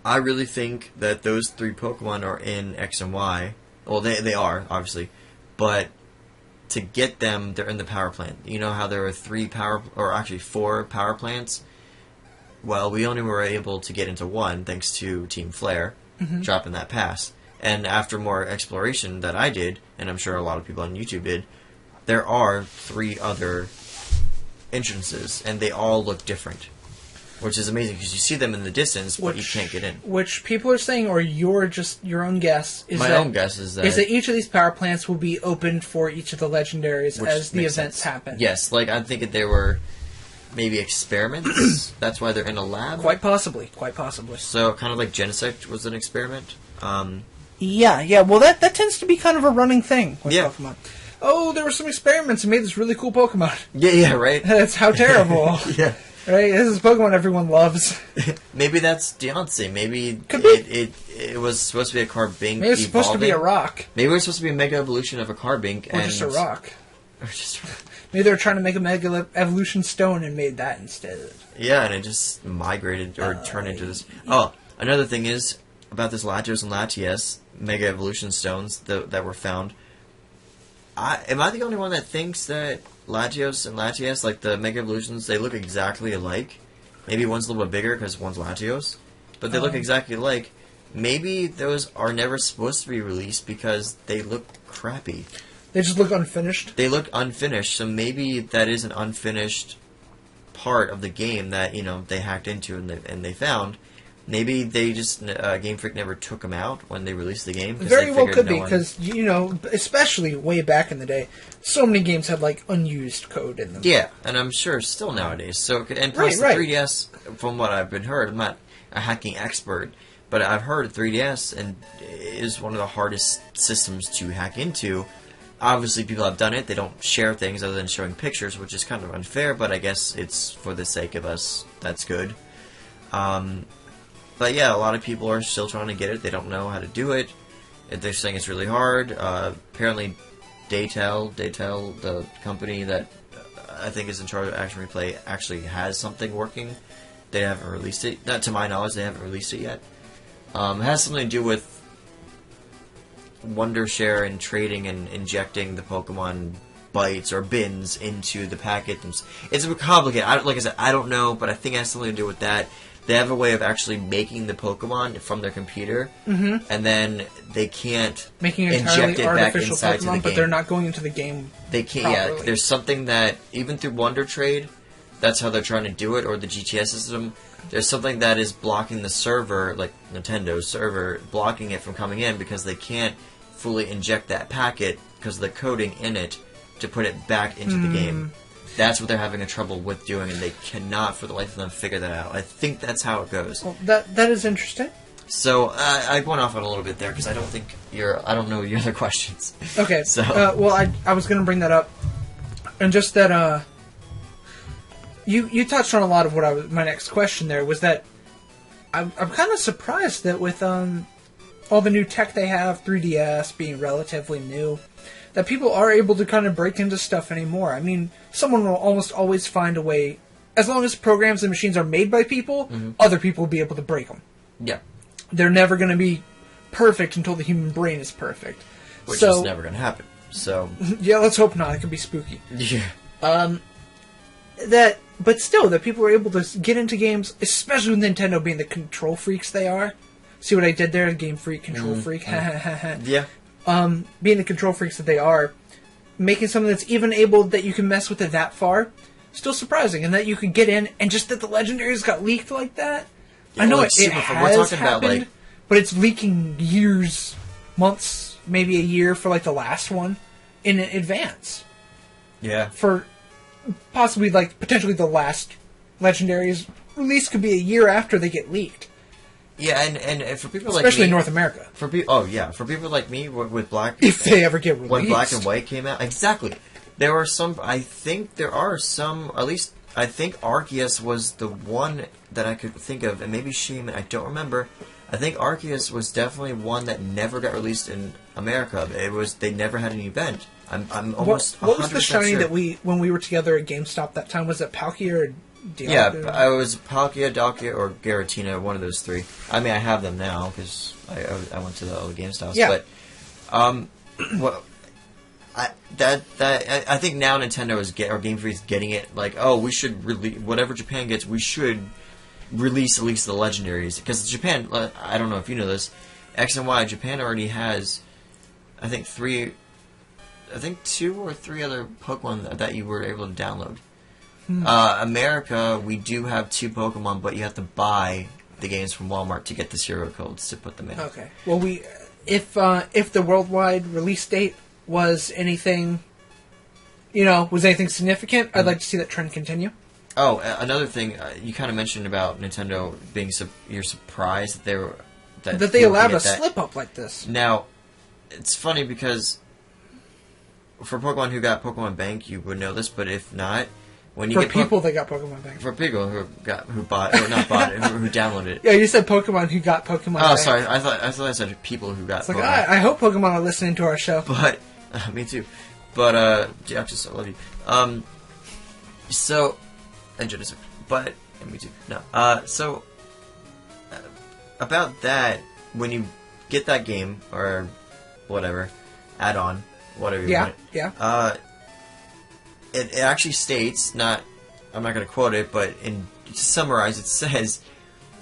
I really think that those 3 Pokemon are in X and Y. Well, they are, obviously. But, to get them, they're in the power plant. You know how there are 4 power plants? Well, we only were able to get into 1 thanks to Team Flare dropping that pass. And after more exploration that I did, and I'm sure a lot of people on YouTube did, there are 3 other entrances, and they all look different. Which is amazing, because you see them in the distance, but you can't get in. Which people are saying, or your own guess, is My own guess is that each of these power plants will be opened for each of the legendaries as the events happen. Yes, like I'm thinking they were maybe experiments. That's why they're in a lab. Quite possibly. So kind of like Genesect was an experiment. Yeah. Well, that tends to be kind of a running thing with Pokemon. Oh, there were some experiments and made this really cool Pokemon. Yeah, right. That's how terrible. Yeah. Right? This is Pokemon everyone loves. Maybe that's Deontay. Maybe it was supposed to be a Carbink. Maybe it's supposed to be a rock. Maybe it was supposed to be a Mega Evolution of a Carbink. Or just a rock. Maybe they were trying to make a Mega Evolution Stone and made that instead. Yeah, and it just migrated or turned into this. Oh, another thing is about this Latios and Latias Mega Evolution Stones that were found. Am I the only one that thinks that Latios and Latias, like the Mega Evolutions, they look exactly alike? Maybe one's a little bit bigger because one's Latios, but they look exactly alike. Maybe those are never supposed to be released because they look crappy. They just look unfinished? They look unfinished, so maybe that is an unfinished part of the game that, they hacked into and they found. Maybe they just, Game Freak never took them out when they released the game. Very well could be, because, especially way back in the day, so many games had, unused code in them. Yeah, and I'm sure still nowadays. So, and plus the 3DS, from what I've been heard, I'm not a hacking expert, but I've heard 3DS and is one of the hardest systems to hack into. Obviously, people have done it. They don't share things other than showing pictures, which is kind of unfair, but I guess it's for the sake of us. That's good. But yeah, a lot of people are still trying to get it. They don't know how to do it. They're saying it's really hard. Apparently, Daytel, the company that I think is in charge of Action Replay, actually has something working. They haven't released it. Not to my knowledge, they haven't released it yet. It has something to do with Wondershare and trading and injecting the Pokemon bytes or bins into the packet. It's a bit complicated. Like I said, I don't know, but I think it has something to do with that. They have a way of actually making the Pokemon from their computer, and then they can't inject it back inside Pokemon, to the game. But they're not going into the game. They can't. Properly. Yeah, there's something that even through Wonder Trade, that's how they're trying to do it, or the GTS system. There's something that is blocking the server, like Nintendo's server, blocking it from coming in because they can't fully inject that packet because of the coding in it to put it back into the game. That's what they're having a trouble with doing, and they cannot, for the life of them, figure that out. I think that's how it goes. Well, that is interesting. So I went off on a little bit there because I don't know your other questions. Okay. So I was going to bring that up, and just that you touched on a lot of what my next question there was that I'm kind of surprised that with all the new tech they have, 3DS being relatively new, that people are able to kind of break into stuff anymore. I mean, someone will almost always find a way, as long as programs and machines are made by people, other people will be able to break them. Yeah. They're never going to be perfect until the human brain is perfect. Which is never going to happen. So yeah, let's hope not. It could be spooky. Yeah. but still, that people are able to get into games, especially with Nintendo being the control freaks they are. See what I did there? Game freak, control freak. Yeah. Being the control freaks that they are, making something that's even able that you can mess with it that far, still surprising. And that you could get in, and just that the legendaries got leaked like that. Yeah, I know well, it we're has talking happened, about, like, but it's leaking years, months, maybe a year for like the last one in advance. Yeah. For possibly like potentially the last legendaries release could be a year after they get leaked. Yeah, and for people like me, especially in North America. for people like me with Black, If they ever get released. when Black and White came out, exactly. There were some. I think there are some. At least I think Arceus was the one that I could think of, and maybe Shaman. I don't remember. I think Arceus was definitely one that never got released in America. They never had an event. I'm almost. What was the 100% shiny sure. that when we were together at GameStop that time? Was it Palkia or Dialga? Yeah, I was Palkia, Dalkia, or Garatina, one of those three. I mean, I have them now because I went to the other GameStops. Yeah. But, well, I think now Nintendo or Game Freak is getting it. Like, oh, we should release whatever Japan gets. We should release at least the legendaries because Japan. I don't know if you know this. X and Y, Japan already has, I think two or three other Pokemon that you were able to download. America, we do have 2 Pokemon, but you have to buy the games from Walmart to get the serial codes to put them in. Okay. Well, if the worldwide release date was anything, was anything significant, I'd like to see that trend continue. Oh, another thing you kind of mentioned about Nintendo being you're surprised that they allowed a slip up like this. Now, it's funny because for Pokemon who got Pokemon Bank, you would know this, but if not. When you for get people that got Pokemon Bank. For people who bought or not bought it, who downloaded it. Yeah, you said Pokemon who got Pokemon Bank. Oh, sorry, I thought I said people who got. It's like Pokemon. I hope Pokemon are listening to our show. But me too. But I just love you. So enjoy this. But me too. No. So about that, when you get that game or whatever add-on, whatever you want. Yeah. It actually states, I'm not going to quote it, but to summarize, it says,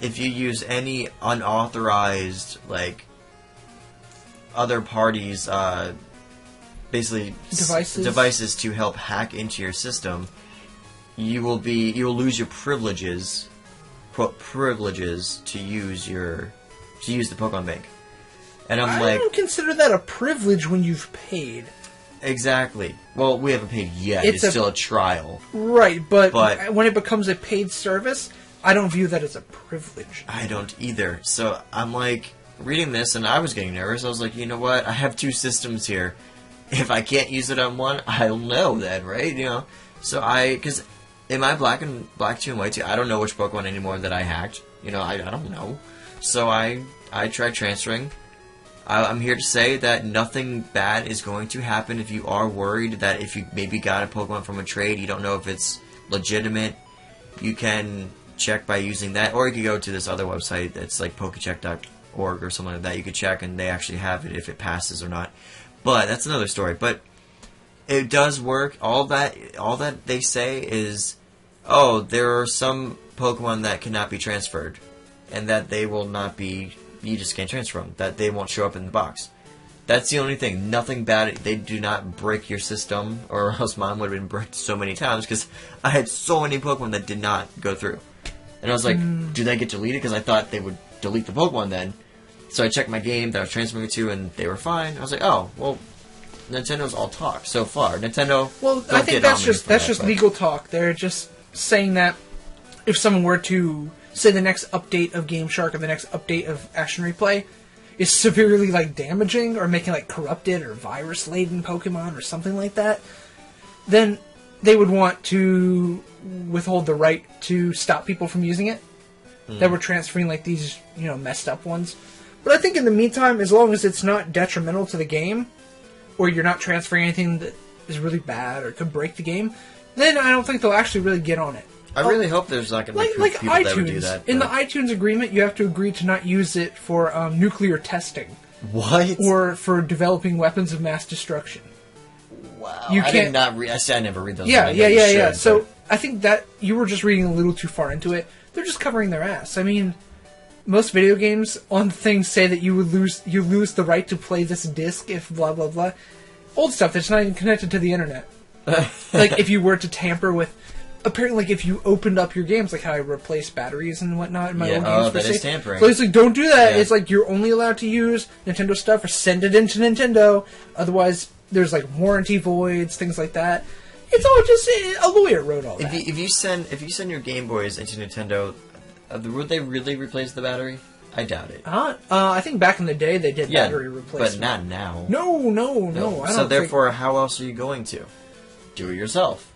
if you use any unauthorized, other parties, basically devices to help hack into your system, you will lose your privileges, quote, privileges to use the Pokemon Bank. And I don't consider that a privilege when you've paid. Exactly. Well, we haven't paid yet. It's still a trial. Right, but when it becomes a paid service, I don't view that as a privilege. I don't either. So I'm reading this, and I was getting nervous. I was like, you know what? I have 2 systems here. If I can't use it on one, I'll know then, right? So because in my Black 2 and White 2, I don't know which Pokemon anymore that I hacked. I don't know. So I tried transferring. I'm here to say that nothing bad is going to happen if you are worried that if you maybe got a Pokemon from a trade, you don't know if it's legitimate, you can check by using that, or you could go to this other website that's like Pokecheck.org or something like that. You could check and they actually have it if it passes or not. But that's another story. But it does work. All that they say is, there are some Pokemon that cannot be transferred, and that they will not be. You just can't transfer them. That they won't show up in the box. That's the only thing. Nothing bad. They do not break your system, or else mine would have been bricked so many times because I had so many Pokemon that did not go through. And I was like, do they get deleted? Because I thought they would delete the Pokemon then. So I checked my game that I was transferring it to, and they were fine. I was like, oh, well, Nintendo's all talk so far. Nintendo. Well, I think that's just legal talk. They're just saying that if someone were to say the next update of Game Shark or the next update of Action Replay is severely damaging or making corrupted or virus laden Pokemon or something like that, then they would want to withhold the right to stop people from using it that were transferring these messed up ones. But I think in the meantime, as long as it's not detrimental to the game, or you're not transferring anything that is really bad or could break the game, then I don't think they'll actually really get on it. I really hope there's not going to be people iTunes. that would do that. In the iTunes agreement, you have to agree to not use it for nuclear testing. What? Or for developing weapons of mass destruction. Wow. You I did not read. I never read those. Yeah. So I think that you were just reading a little too far into it. They're just covering their ass. I mean, most video games on things say that you lose the right to play this disc if blah blah blah. Old stuff that's not even connected to the internet. Like if you were to tamper with, apparently, like if you opened up your games, like how I replace batteries and whatnot in my old games. That is tampering. So it's like, don't do that. Yeah. It's like you're only allowed to use Nintendo stuff or send it into Nintendo. Otherwise, there's like warranty voids, things like that. It's all just a lawyer wrote all that. If you send your Game Boys into Nintendo, would they really replace the battery? I doubt it. I think back in the day they did battery replacement. But not now. No. So therefore, how else are you going to do it yourself?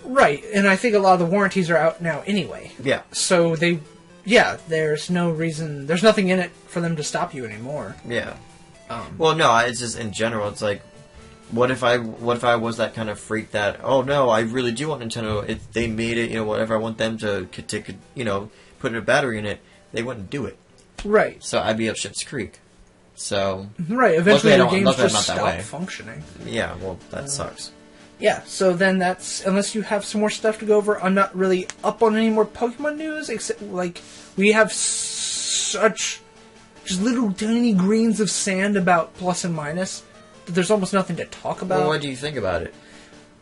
Right, and I think a lot of the warranties are out now anyway. Yeah. So there's no reason, there's nothing in it for them to stop you anymore. Yeah. Well, no, it's just in general. It's like, what if I was that kind of freak that, oh no, I really do want Nintendo. If they made it, whatever, I want them to put a battery in it. They wouldn't do it. Right. So I'd be up shit's creek. So right. Eventually, the games just stop functioning. Yeah. Well, that sucks. Yeah. So then that's, unless you have some more stuff to go over. I'm not really up on any more Pokemon news. Except like we have such just little tiny grains of sand about plus and minus that there's almost nothing to talk about. Well, what do you think about it?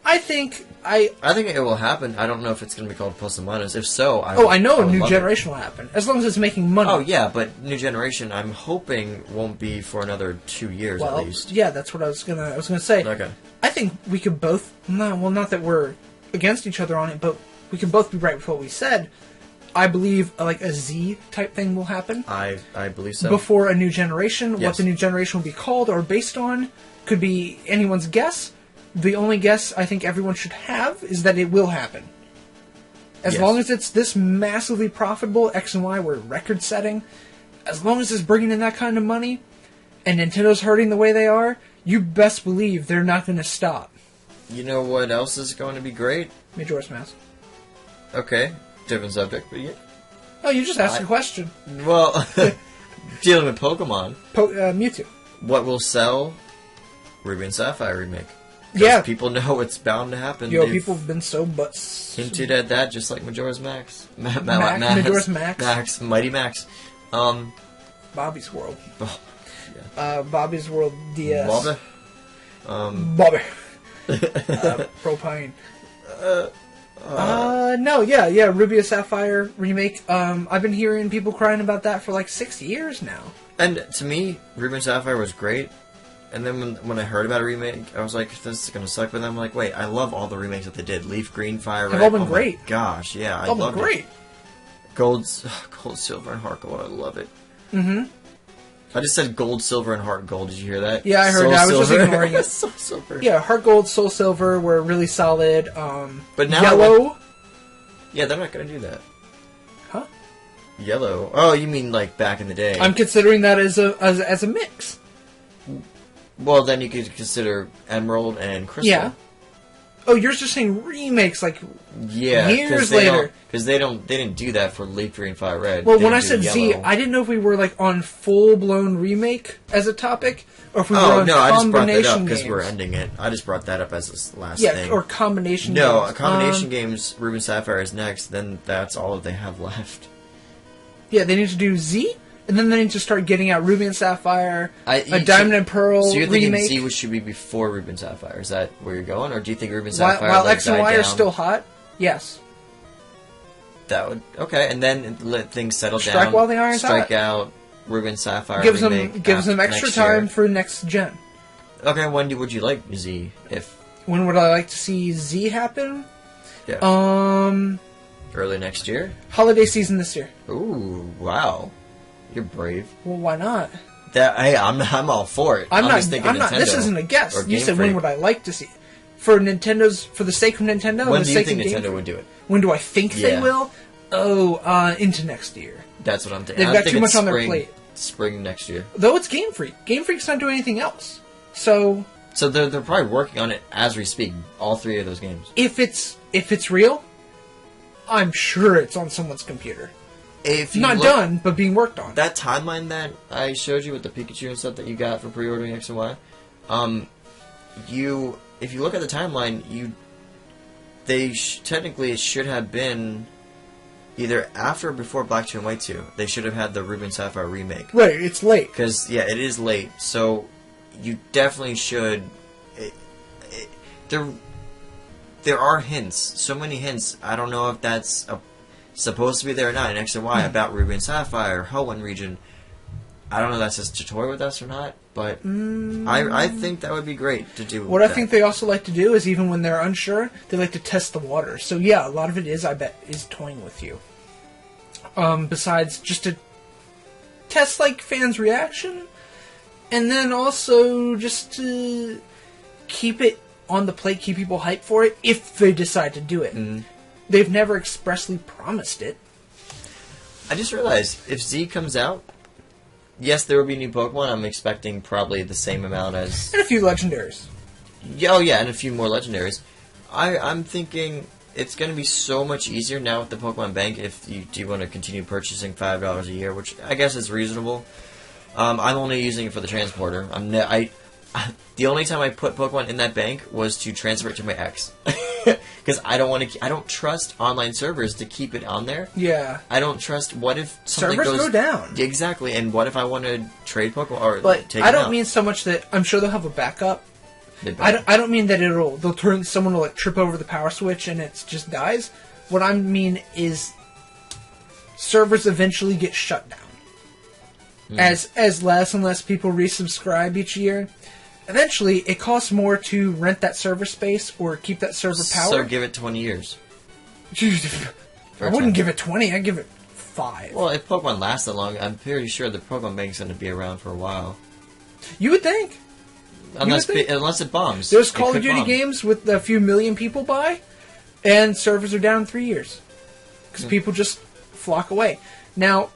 I think it will happen. I don't know if it's going to be called plus and minus. If so, I know a new generation will happen as long as it's making money. Oh yeah, but new generation, I'm hoping won't be for another 2 years at least. Yeah, that's what I was gonna say. Okay. I think we could both. Not that we're against each other on it, but we can both be right with what we said. I believe like a Z type thing will happen. I believe so. Before a new generation, yes. What the new generation will be called or based on could be anyone's guess. The only guess I think everyone should have is that it will happen. As long as it's this massively profitable, X and Y were record-setting, as long as it's bringing in that kind of money, and Nintendo's hurting the way they are, you best believe they're not going to stop. You know what else is going to be great? Majora's Mask. Okay, different subject, but yeah. Oh, you just asked a question. Well, dealing with Pokemon. Mewtwo. What will sell? Ruby and Sapphire remake. Yeah. People know it's bound to happen. People have been so hinted at that, just like Majora's Max. Majora's Max. Mighty Max. Bobby's World. Oh, yeah. Bobby's World DS. Bobby. Bobby. Propine. Ruby and Sapphire remake. I've been hearing people crying about that for like 6 years now. And to me, Ruby and Sapphire was great. And then when I heard about a remake, I was like, this is going to suck. But then I'm like, wait, I love all the remakes that they did. Leaf Green, Fire Red. They've all been great. My gosh, yeah. I love it. Great. Gold, Silver, and Heart Gold. I love it. Mm-hmm. I just said Gold, Silver, and Heart Gold. Did you hear that? Yeah, I heard that. I was just ignoring it. Soul Silver. Yeah, Heart Gold, Soul Silver were really solid. But now Yellow. Yeah, they're not going to do that. Huh? Yellow. Oh, you mean like back in the day? I'm considering that as a mix. Well, then you could consider Emerald and Crystal. Yeah. Oh, you're just saying remakes, like years later. Because they didn't do that for Leaf Green, Fire Red. Well, when I said Z, I didn't know if we were like on full blown remake as a topic, or if we were on I just brought that up because we're ending it. I just brought that up as this last Yeah, thing. or combination. No, games. combination games. Ruby and Sapphire is next. Then that's all that they have left. Yeah, they need to do Z. And then they need to start getting out Ruby and Sapphire, a Diamond and Pearl remake. So you're thinking Z which should be before Ruby and Sapphire? Is that where you're going, or do you think Ruby and Sapphire while X and Y are still hot? Yes. That would and then let things settle down. Strike while the iron's hot. Strike out Ruby and Sapphire. Gives them extra time for next gen. Okay, when would you like Z? When would I like to see Z happen? Yeah. Early next year. Holiday season this year. Ooh, wow. You're brave. Well, why not? I'm all for it. I'm just thinking Nintendo. This isn't a guess. You said when would I like to see? For the sake of Nintendo. When do you think Nintendo would do it? When do I think they will? Oh, into next year. That's what I'm thinking. They've got too much on their plate. Spring next year. Though it's Game Freak. Game Freak's not doing anything else. So they're probably working on it as we speak. All three of those games. If it's real, I'm sure it's on someone's computer. Not done, but being worked on. That timeline that I showed you with the Pikachu and stuff that you got for pre-ordering X and Y, if you look at the timeline, technically it should have been either after or before Black 2 and White 2. They should have had the Ruby and Sapphire remake. Right, it's late. Because, yeah, it is late. So, you definitely should... There are hints. So many hints. I don't know if that's supposed to be there or not in X and Y about Ruby and Sapphire, Hoenn region. I don't know if that's just to toy with us or not, but I think that would be great to do. What I think they also like to do is, even when they're unsure, they like to test the water. So yeah, a lot of it is, I bet, is toying with you. Besides just to test like fans' reaction, and then also just to keep it on the plate, keep people hyped for it if they decide to do it. They've never expressly promised it. I just realized if Z comes out, yes, there will be new Pokemon. I'm expecting probably the same amount as... And a few legendaries. Oh, yeah, and a few more legendaries. I'm thinking it's going to be so much easier now with the Pokemon Bank if you do want to continue purchasing $5 a year, which I guess is reasonable. I'm only using it for the transporter. The only time I put Pokemon in that bank was to transfer it to my ex. Because I don't trust online servers to keep it on there. Yeah. I don't trust. What if something servers goes go down? Exactly. And what if I want to trade Pokemon or but take I don't it out? mean so much that I'm sure they'll have a backup. I don't mean that someone will like trip over the power switch and it just dies. What I mean is servers eventually get shut down. As less and less people resubscribe each year. Eventually, it costs more to rent that server space or keep that server power. So give it 20 years. I wouldn't give it 20. I'd give it 5. Well, if Pokemon lasts that long, I'm pretty sure the Pokemon Bank's going to be around for a while. You would think. Unless it bombs. There's Call of Duty games with a few million people buy, and servers are down in 3 years. Because people just flock away. Now,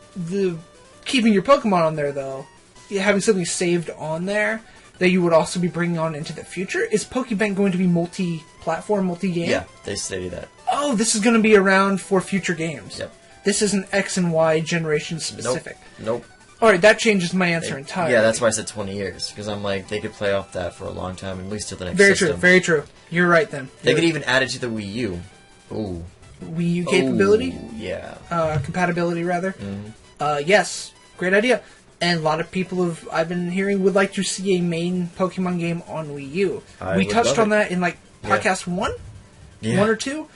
keeping your Pokemon on there, though, having something saved on there that you would also be bringing on into the future, is Pokebank going to be multi-platform, multi-game? Yeah, they stated that. Oh, this is going to be around for future games. Yep. This isn't X and Y generation specific. Nope. Alright, that changes my answer entirely. Yeah, that's why I said 20 years. Because I'm like, they could play off that for a long time, at least to the next Very system. true, very true. You're right then. They could even add it to the Wii U. Ooh. Wii U capability? Ooh, yeah. Compatibility, rather. Yes, great idea. And a lot of people I've been hearing would like to see a main Pokemon game on Wii U. We touched on that in podcast 1? Yeah. 1 or 2?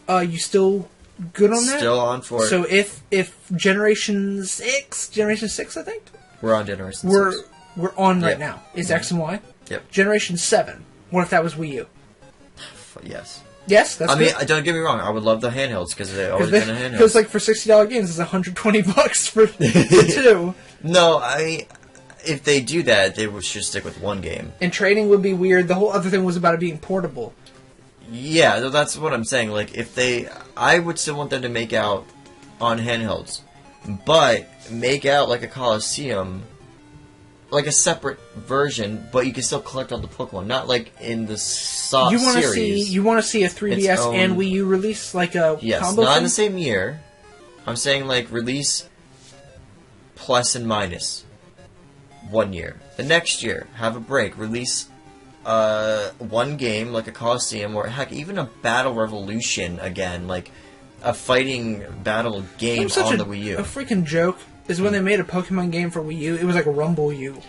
You still good on that? Still on for it. So if Generation 6, I think? We're on Generation 6. We're on right now. Is X and Y? Yep. Generation 7. What if that was Wii U? Yes. Yes, that's good. I mean, don't get me wrong. I would love the handhelds because they always been a handheld. Because for $60 games, it's $120 for 2. No, if they do that, they should stick with one game. And trading would be weird. The whole other thing was about it being portable. Yeah, that's what I'm saying. Like, I would still want them to make out on handhelds, but make out like a Coliseum, like a separate version, but you can still collect all the Pokemon, not like in the soft series. You want to see a 3DS and Wii U release, like a combo not thing? in the same year. I'm saying like release plus and minus 1 year. The next year, have a break, release one game like a Coliseum, or heck, even a Battle Revolution again, like a fighting battle game on the Wii U. A freaking joke is when they made a Pokemon game for Wii U. It was like a Rumble U.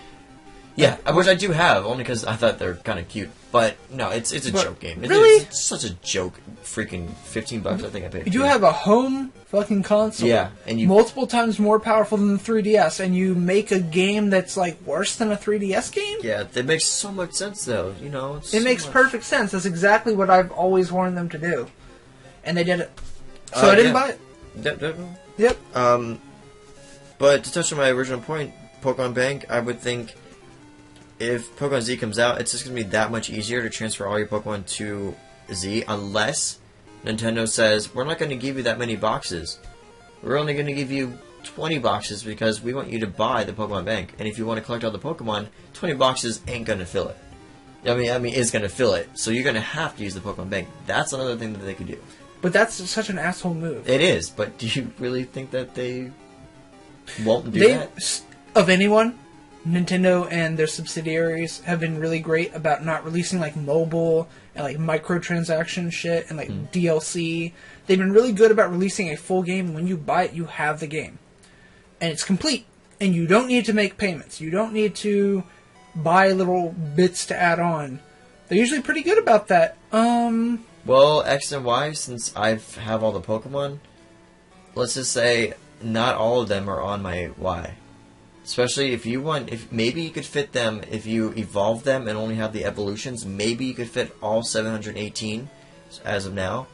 Yeah, which I do have, only because I thought they're kind of cute. But no, it's a joke game. Really? It's such a joke. Freaking $15, I think I paid. You have a home fucking console. Yeah, and you multiple times more powerful than the 3DS, and you make a game that's like worse than a 3DS game. Yeah, that makes so much sense, though. You know, it makes perfect sense. That's exactly what I've always wanted them to do, and they did it. So I didn't buy it. Yep. But to touch on my original point, Pokemon Bank, I would think if Pokemon Z comes out, it's just going to be that much easier to transfer all your Pokemon to Z, unless Nintendo says, we're not going to give you that many boxes. We're only going to give you 20 boxes because we want you to buy the Pokemon Bank. And if you want to collect all the Pokemon, 20 boxes ain't going to fill it. I mean, it's going to fill it. So you're going to have to use the Pokemon Bank. That's another thing that they could do. But that's such an asshole move. It is, but do you really think that they won't do that? Of anyone, Nintendo and their subsidiaries have been really great about not releasing like mobile and like microtransaction shit and like DLC. They've been really good about releasing a full game. When you buy it, you have the game. And it's complete. And you don't need to make payments. You don't need to buy little bits to add on. They're usually pretty good about that. Well, X and Y, since I have all the Pokemon, let's just say not all of them are on my Y. Especially if you want, if maybe you could fit them, if you evolve them and only have the evolutions, maybe you could fit all 718 as of now.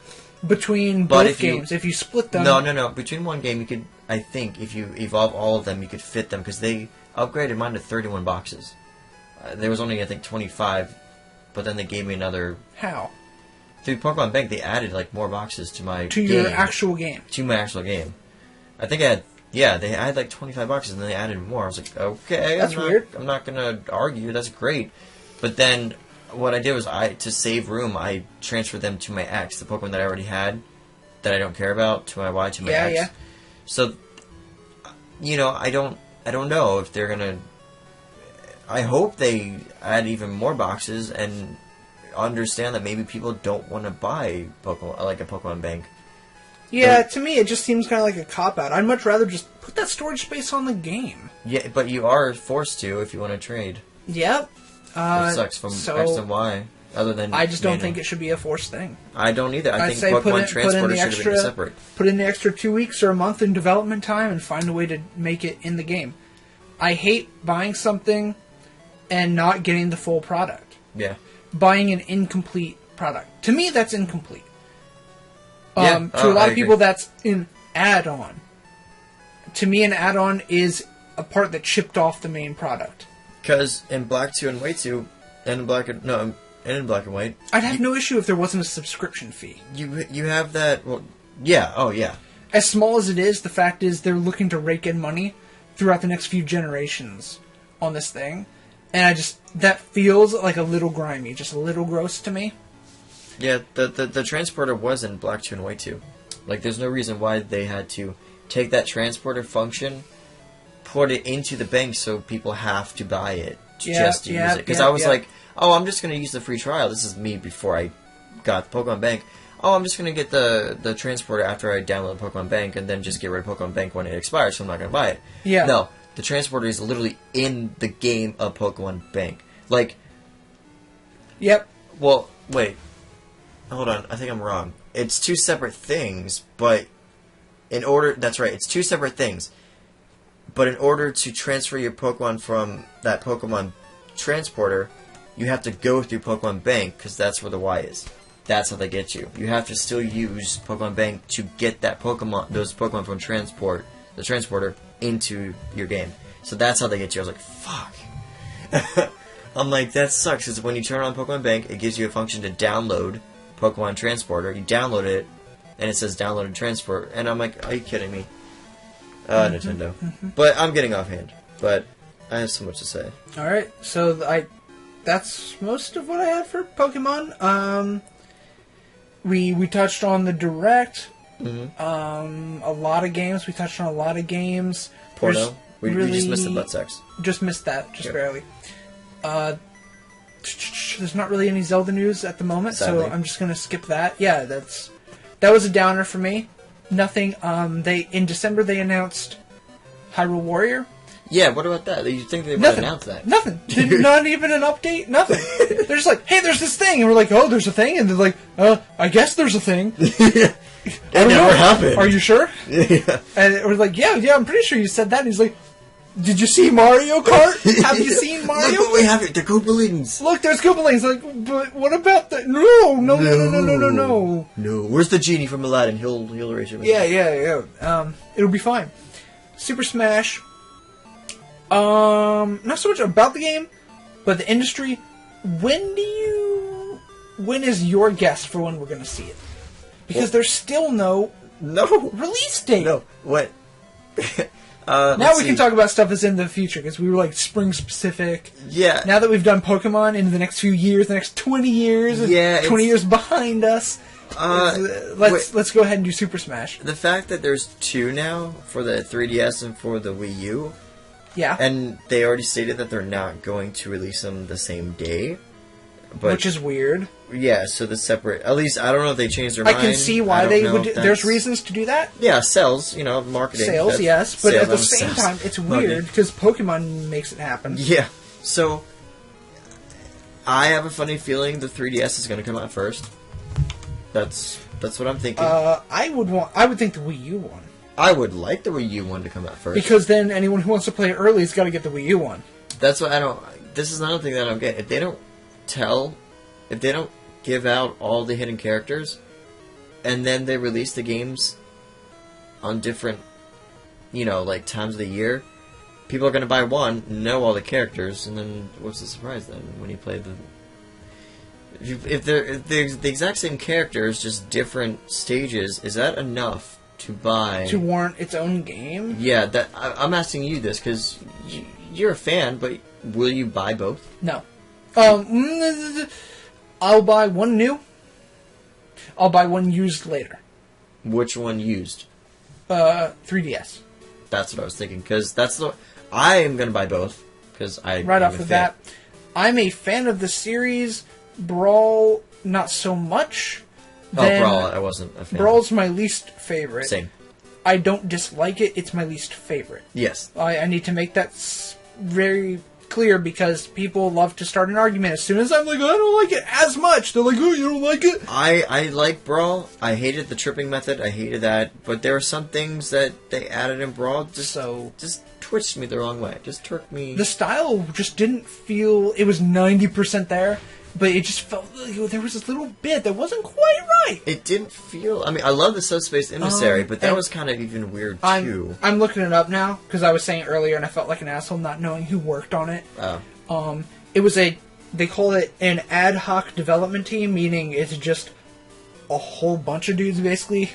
Between both games, if you split them... No. Between one game, you could, I think, if you evolve all of them, you could fit them, because they upgraded mine to 31 boxes. There was only, I think, 25, but then they gave me another... How? Through Pokemon Bank, they added, like, more boxes to my game. Your actual game. To my actual game. I think I had... Yeah, they had like 25 boxes and then they added more. I was like, okay, that's weird. I'm not gonna argue. That's great. But then what I did was to save room, I transferred them to my X, the Pokemon that I already had, that I don't care about, to my Y, to my X. Yeah. So, I don't know if they're gonna. I hope they add even more boxes and understand that maybe people don't want to buy Pokemon, like a Pokemon Bank. Yeah, to me, it just seems kind of like a cop-out. I'd much rather just put that storage space on the game. Yeah, but you are forced to if you want to trade. Yep. It sucks from X and Y. Other than I just don't think it should be a forced thing. I don't either. I think Pokemon Transporter should have been separate. Put in the extra 2 weeks or a month in development time and find a way to make it in the game. I hate buying something and not getting the full product. Yeah. Buying an incomplete product. To me, that's incomplete. To a lot of people, that's an add-on. To me, an add-on is a part that chipped off the main product. Because in Black 2 and White 2, and in Black and White... I'd have no issue if there wasn't a subscription fee. You have that... Well, yeah, oh yeah. As small as it is, the fact is they're looking to rake in money throughout the next few generations on this thing. And that feels like a little grimy, just a little gross to me. Yeah, the transporter was in Black 2 and White 2. Like, there's no reason why they had to take that transporter function, put it into the bank so people have to buy it to use it. Because I was like, oh, I'm just going to use the free trial. This is me before I got the Pokemon Bank. Oh, I'm just going to get the transporter after I download Pokemon Bank and then just get rid of Pokemon Bank when it expires, so I'm not going to buy it. Yeah. No, the transporter is literally in the game of Pokemon Bank. Like... Yep. Well, wait. Hold on, I think I'm wrong. It's two separate things, but that's right, it's two separate things. But in order to transfer your Pokemon from that Pokemon transporter, you have to go through Pokemon Bank, because that's where the Y is. That's how they get you. You have to still use Pokemon Bank to get those Pokemon from the transporter, into your game. So that's how they get you. I was like, fuck. I'm like, that sucks, because when you turn on Pokemon Bank, it gives you a function to download Pokemon Transporter. You download it, and it says download and transfer, and I'm like, are you kidding me? Nintendo. But I'm getting offhand. But I have so much to say. Alright, so that's most of what I had for Pokemon. We touched on the Direct. A lot of games. We touched on a lot of games. Porno. We just missed the butt sex. Just missed that, barely. There's not really any Zelda news at the moment, sadly. So I'm just going to skip that. Yeah, that was a downer for me. Nothing. In December they announced Hyrule Warrior. Yeah, what about that? You think they would announce that? Nothing. Not even an update. Nothing. They're just like, hey, there's this thing, and we're like, oh, there's a thing, and they're like, I guess there's a thing. It never happened. Are you sure? Yeah. And we're like, yeah, I'm pretty sure you said that. And he's like, did you see Mario Kart? Have you seen Mario? Look, but we have it. The Koopalings. Look, there's Koopalings. Like, but what about the... No. No. Where's the genie from Aladdin? He'll erase it. Yeah. It'll be fine. Super Smash. Not so much about the game, but the industry. When is your guess for when we're going to see it? Because there's still no release date. No. What? Now we can talk about stuff that's in the future, because we were like spring specific. Yeah. Now that we've done Pokemon in the next few years, the next 20 years, 20 years behind us, let's go ahead and do Super Smash. The fact that there's two now for the 3DS and for the Wii U, Yeah. And they already stated that they're not going to release them the same day. But, which is weird. Yeah, so the separate... At least, I don't know if they changed their mind. I can see why they would... There's reasons to do that. Yeah, sales, marketing. Sales, yes. But at the same sales. time, it's weird because Pokemon makes it happen. Yeah. So, I have a funny feeling the 3DS is going to come out first. That's what I'm thinking. I would think the Wii U one. I would like the Wii U one to come out first. Because then anyone who wants to play it early has got to get the Wii U one. That's what I don't... This is another thing that I don't get. If they don't give out all the hidden characters, and then they release the games on different, times of the year, people are going to buy one, know all the characters, and then what's the surprise then when you play the... If they're the exact same characters, just different stages, is that enough to buy... To warrant its own game? Yeah, I'm asking you this, because you're a fan, but will you buy both? No. I'll buy one new. I'll buy one used later. Which one used? 3DS. That's what I was thinking, because I am going to buy both, because I... Right off the bat, I'm a fan of the series. Brawl, not so much. Brawl, I wasn't a fan. Brawl's my least favorite. Same. I don't dislike it, it's my least favorite. Yes. I need to make that very clear because people love to start an argument. As soon as I'm like, I don't like it as much, they're like, oh, you don't like it? I like Brawl. I hated the tripping method. I hated that. But there are some things that they added in Brawl just twitched me the wrong way. Just turned me... The style just didn't feel... It was 90% there, but it just felt like there was this little bit that wasn't quite right. It didn't feel... I mean, I love the Subspace Emissary, but that was kind of even weird, too. I'm looking it up now, because I was saying earlier, and I felt like an asshole not knowing who worked on it. Oh. It was they call it an ad hoc development team, meaning it's just a whole bunch of dudes, basically,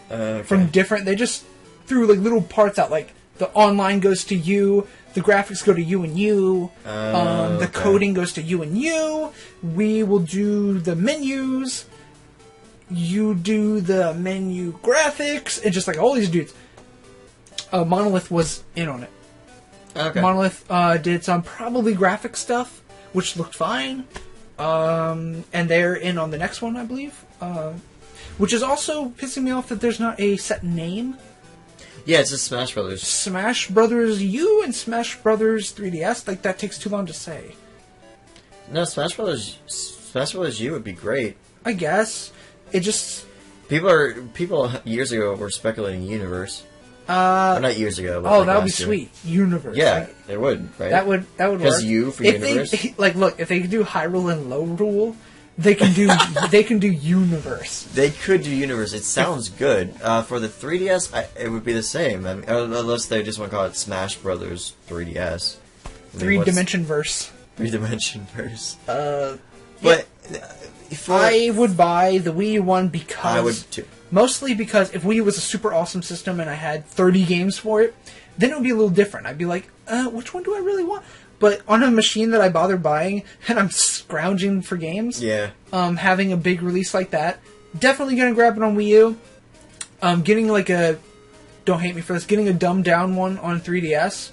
from different... They just threw, little parts out, the online goes to you... The graphics go to you and you. The coding goes to you and you. We will do the menus. You do the menu graphics. And just all these dudes. Monolith was in on it. Okay. Monolith did some probably graphic stuff, which looked fine. And they're in on the next one, I believe. Which is also pissing me off that there's not a set name. Yeah, it's just Smash Brothers. Smash Brothers U and Smash Brothers 3DS. That takes too long to say. No, Smash Brothers U would be great. I guess. It just... People years ago were speculating Universe. Or not years ago, but that would be sweet. Universe. Yeah, it would, right? That would work. Because U for Universe? Look, if they could do Hyrule and Low Rule... They can do Universe. They could do Universe. It sounds good. For the 3DS, it would be the same. I mean, unless they just want to call it Smash Brothers 3DS. Three-dimension verse. Three-dimension verse. But I would buy the Wii U one because... I would too. Mostly because if Wii U was a super awesome system and I had 30 games for it, then it would be a little different. I'd be like, which one do I really want? But on a machine that I bother buying, and I'm scrounging for games, having a big release like that, definitely going to grab it on Wii U. Getting don't hate me for this, getting a dumbed down one on 3DS.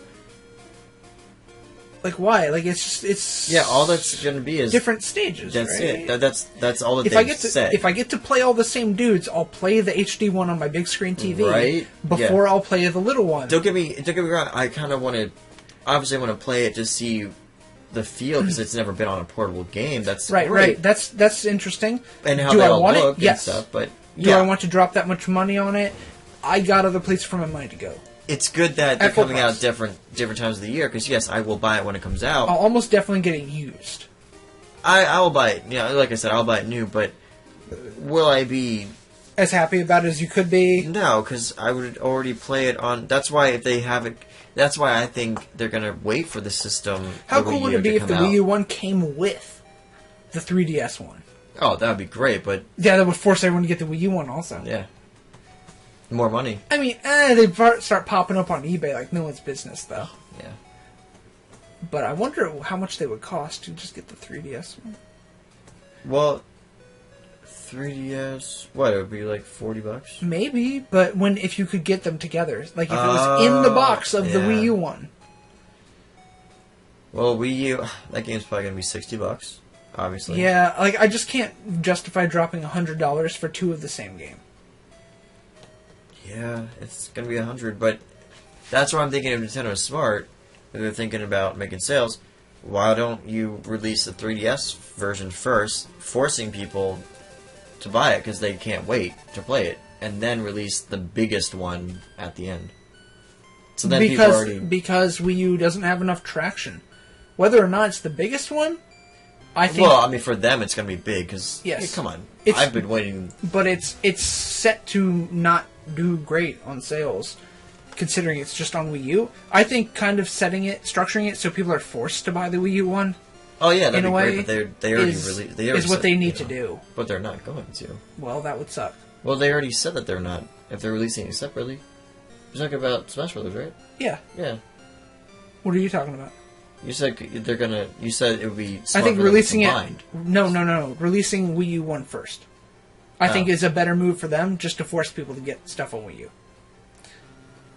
Why? It's yeah, all that's going to be is... different stages, That's right? it. That's all that they said. If I get to play all the same dudes, I'll play the HD one on my big screen TV right? before I'll play the little one. Don't get me wrong, I kind of want to... Obviously, I want to play it to see the feel because it's never been on a portable game. That's right, great. right. That's interesting. And how they all look and yes. stuff. But do I want to drop that much money on it? I got other places for my money to go. It's good that they're coming out different times of the year because yes, I will buy it when it comes out. I'll almost definitely get it used. I will buy it. Yeah, like I said, I'll buy it new. But will I be as happy about it as you could be? No, because I would already play it on. That's why if they haven't. That's why I think they're going to wait for the system. How cool would it be if the Wii U one came with the 3DS one? Oh, that would be great, but... Yeah, that would force everyone to get the Wii U one also. Yeah. More money. I mean, they start popping up on eBay like no one's business, though. Yeah. But I wonder how much they would cost to just get the 3DS one. Well... 3DS, what, it would be like $40? Maybe, but if you could get them together. Like if it was in the box of the Wii U one. Well, Wii U, that game's probably gonna be $60, obviously. Yeah, like I just can't justify dropping $100 for 2 of the same game. Yeah, it's gonna be $100, but that's why I'm thinking if Nintendo is smart, if they're thinking about making sales, why don't you release the 3DS version first, forcing people to buy it because they can't wait to play it, and then release the biggest one at the end. So then people already... Because Wii U doesn't have enough traction. Whether or not it's the biggest one, I think... Well, I mean, for them it's going to be big, because... Yes. Hey, come on. I've been waiting... But it's set to not do great on sales, considering it's just on Wii U. I think kind of structuring it so people are forced to buy the Wii U one... Oh yeah, that'd be great, but they already released... is what they need to do. But they're not going to. Well, that would suck. Well, they already said that they're not. If they're releasing it separately. You're talking about Smash Brothers, right? Yeah. Yeah. What are you talking about? You said they're gonna... You said it would be smart I think for them releasing combined. it... No. Releasing Wii U one first. I think is a better move for them, just to force people to get stuff on Wii U.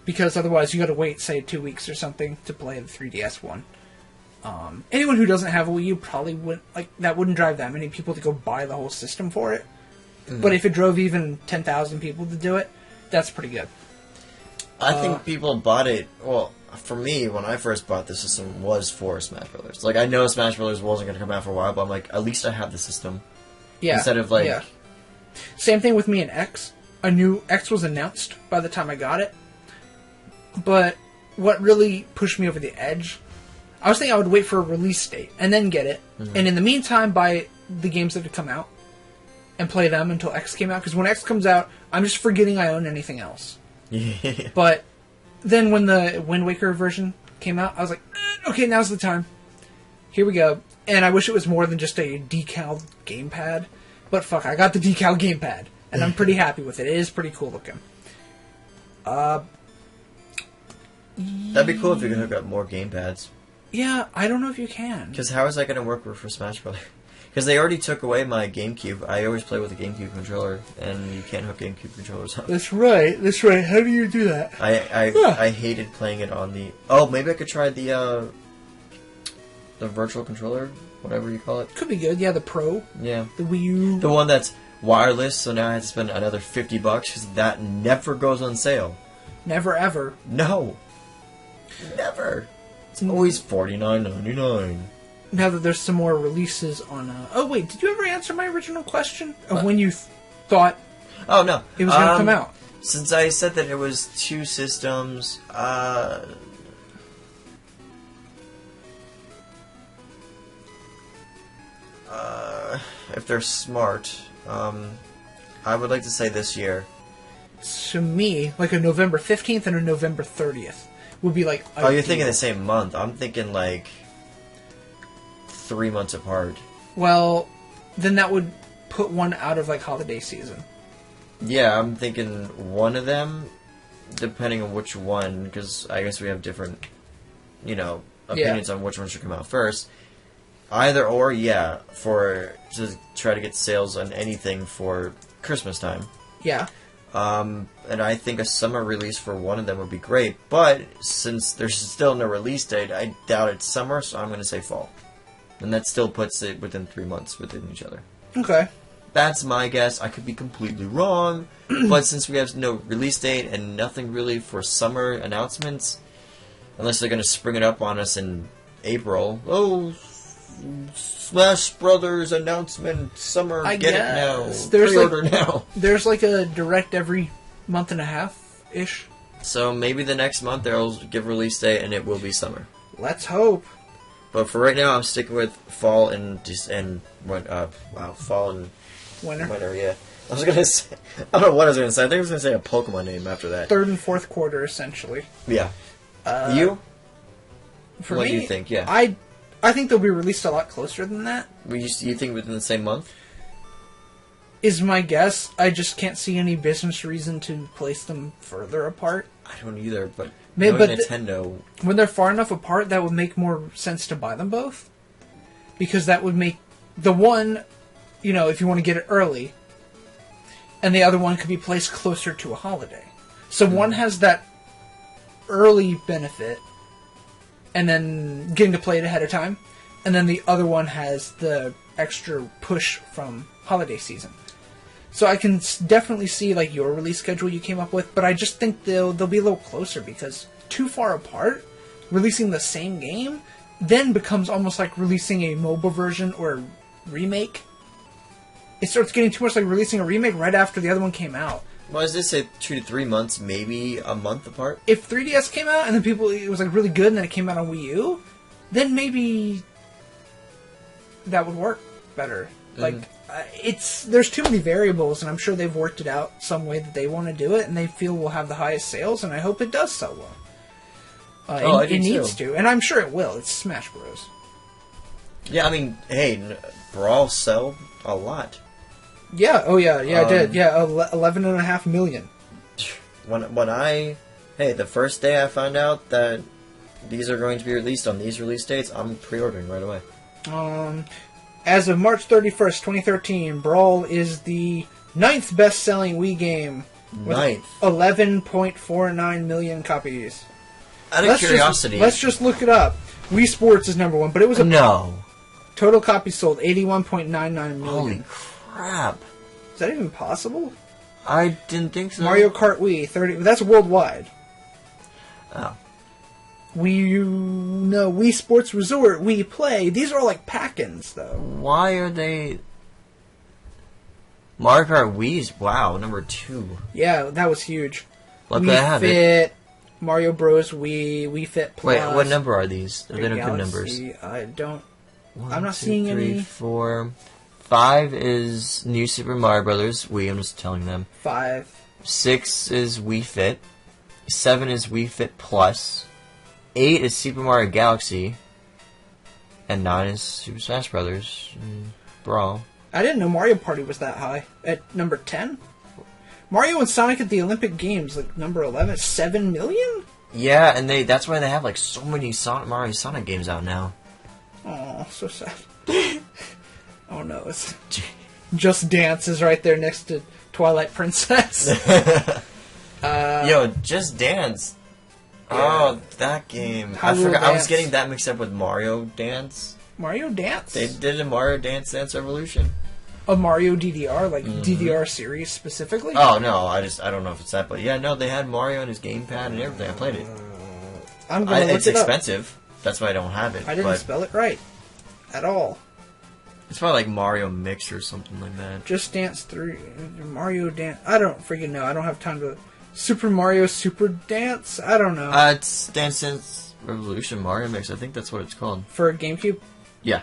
Because otherwise you gotta wait, say, 2 weeks or something to play the 3DS one. Anyone who doesn't have a Wii U probably wouldn't... Like, that wouldn't drive that many people to go buy the whole system for it. Mm. But if it drove even 10,000 people to do it, that's pretty good. I think people bought it... Well, for me, when I first bought the system, was for Smash Brothers. Like, I know Smash Brothers wasn't going to come out for a while, but I'm like, at least I have the system. Yeah. Instead of, like... Yeah. Same thing with me and X. A new X was announced by the time I got it. But what really pushed me over the edge... I was thinking I would wait for a release date and then get it. Mm-hmm. And in the meantime, buy the games that have come out and play them until X came out. Because when X comes out, I'm just forgetting I own anything else. Yeah. But then when the Wind Waker version came out, I was like, okay, now's the time. Here we go. And I wish it was more than just a decal gamepad. But fuck, I got the decal gamepad. And I'm pretty happy with it. It is pretty cool looking. That'd be cool if you could hook up more gamepads. Yeah, I don't know if you can. Because how is that going to work for Smash Brothers? Because they already took away my GameCube. I always play with a GameCube controller, and you can't hook GameCube controllers up. That's right. How do you do that? I hated playing it on the... Oh, maybe I could try the virtual controller, whatever you call it. Could be good. Yeah, the Pro. Yeah. The Wii U. The one that's wireless, so now I have to spend another $50 because that never goes on sale. Never ever. No. Never. It's always $49.99. Now that there's some more releases on... Oh, wait, did you ever answer my original question of when you thought Oh, no. it was going to come out? Since I said that it was 2 systems, if they're smart, I would like to say this year. To me, like a November 15th and a November 30th would be like... Oh, you're thinking the same month. I'm thinking like 3 months apart. Well, then that would put one out of like holiday season. Yeah, I'm thinking one of them, depending on which one, because I guess we have different, opinions on which one should come out first. Either or, yeah, to try to get sales on anything for Christmas time. Yeah. And I think a summer release for one of them would be great, but since there's still no release date, I doubt it's summer, so I'm going to say fall. And that still puts it within 3 months within each other. Okay. That's my guess. I could be completely wrong, but since we have no release date and nothing really for summer announcements, unless they're going to spring it up on us in April. Oh, Smash Brothers announcement, summer, get it now. Pre-order now. There's like a direct every month and a half-ish. So maybe the next month they'll give a release date and it will be summer. Let's hope. But for right now, I'm sticking with fall and fall and winter. Yeah. I was gonna say, I don't know what I was gonna say. I think I was gonna say a Pokemon name after that. Third and fourth quarter, essentially. Yeah. You? For what me, do you think? Yeah. I think they'll be released a lot closer than that. You think within the same month? Is my guess. I just can't see any business reason to place them further apart. I don't either, but Nintendo... when they're far enough apart, that would make more sense to buy them both. Because that would make the one, if you want to get it early, and the other one could be placed closer to a holiday. So one has that early benefit, and then getting to play it ahead of time. And then the other one has the extra push from holiday season. So I can definitely see like your release schedule you came up with, but I just think they'll be a little closer because too far apart, releasing the same game then becomes almost like releasing a mobile version or a remake. It starts getting too much like releasing a remake right after the other one came out. Well, is this 2 to 3 months, maybe a month apart? If 3DS came out and then it was like really good and then it came out on Wii U, then maybe that would work better. Like, there's too many variables, and I'm sure they've worked it out some way that they want to do it, and they feel will have the highest sales, and I hope it does sell well. It needs to, and I'm sure it will. It's Smash Bros. Yeah, I mean, hey, Brawl sell a lot. Yeah, it did. Yeah, 11.5 million. The first day I found out that these are going to be released on these release dates, I'm pre-ordering right away. As of March 31st, 2013, Brawl is the 9th best-selling Wii game. With 9th. 11.49 million copies. Out of curiosity. Let's just look it up. Wii Sports is number one, but it was total copies sold 81.99 million. Holy crap. Is that even possible? I didn't think so. Mario Kart Wii, 30. That's worldwide. Oh. Wii Sports Resort, Wii Play. These are all like pack-ins, though. Why are they... Mario Kart Wii's, wow, number 2. Yeah, that was huge. Luckily I have it. Mario Bros. Wii Fit Plus. Wait, what number are these? They're not good numbers. I'm not seeing any. 4. 5 is New Super Mario Brothers Wii, I'm just telling them. 5. 6 is Wii Fit. 7 is Wii Fit Plus. 8 is Super Mario Galaxy. And 9 is Super Smash Brothers Brawl. I didn't know Mario Party was that high. At number 10? Mario and Sonic at the Olympic Games, like number 11, 7 million? Yeah, and that's why they have like so many Mario Sonic games out now. Oh, so sad. Oh no, it's Just Dance is right there next to Twilight Princess. Yo, Just Dance. Yeah. Oh, that game. I forgot. I was getting that mixed up with Mario Dance. Mario Dance? They did a Mario Dance Revolution. A Mario DDR, like DDR series specifically? Oh no, I don't know if it's that, but yeah, no, they had Mario on his gamepad and everything. I played it. I'm gonna look it's it expensive. That's why I don't have it. I didn't spell it right at all. It's probably like Mario Mix or something like that. Just Dance 3, Mario Dance. I don't freaking know. I don't have time to. Super Mario Super Dance. I don't know. It's Dance Dance Revolution Mario Mix. I think that's what it's called for GameCube. Yeah.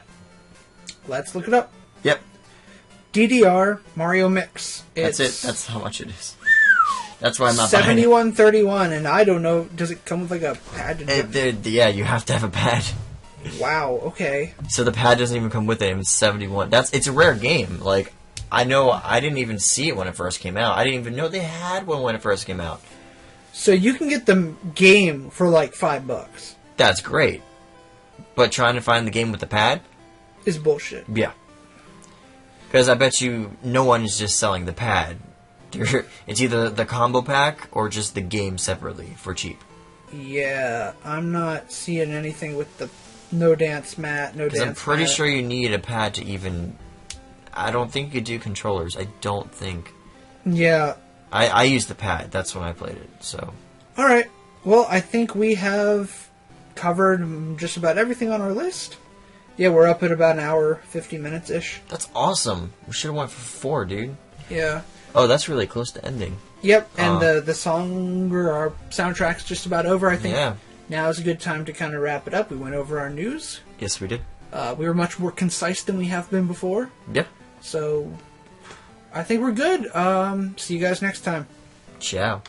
Let's look it up. Yep. DDR Mario Mix. That's it. That's how much it is. That's why I'm not buying it. 7131, and I don't know. Does it come with like a pad? Yeah, you have to have a pad. Wow. Okay. So the pad doesn't even come with it. It's 71. It's a rare game. Like I know I didn't even see it when it first came out. I didn't even know they had one when it first came out. So you can get the game for like $5. That's great. But trying to find the game with the pad is bullshit. Yeah. Because I bet you no one is just selling the pad. It's either the combo pack or just the game separately for cheap. Yeah, I'm not seeing anything with the no dance mat, no dance mat. I'm pretty sure you need a pad to even... I don't think you do controllers. I don't think. Yeah. I used the pad. That's when I played it, so... Alright. Well, I think we have covered just about everything on our list. Yeah, we're up at about an hour, 50 minutes-ish. That's awesome. We should have went for 4, dude. Yeah. Oh, that's really close to ending. Yep, and the song or our soundtrack's just about over, I think. Yeah. Now is a good time to kind of wrap it up. We went over our news. Yes, we did. We were much more concise than we have been before. Yep. So, I think we're good. See you guys next time. Ciao.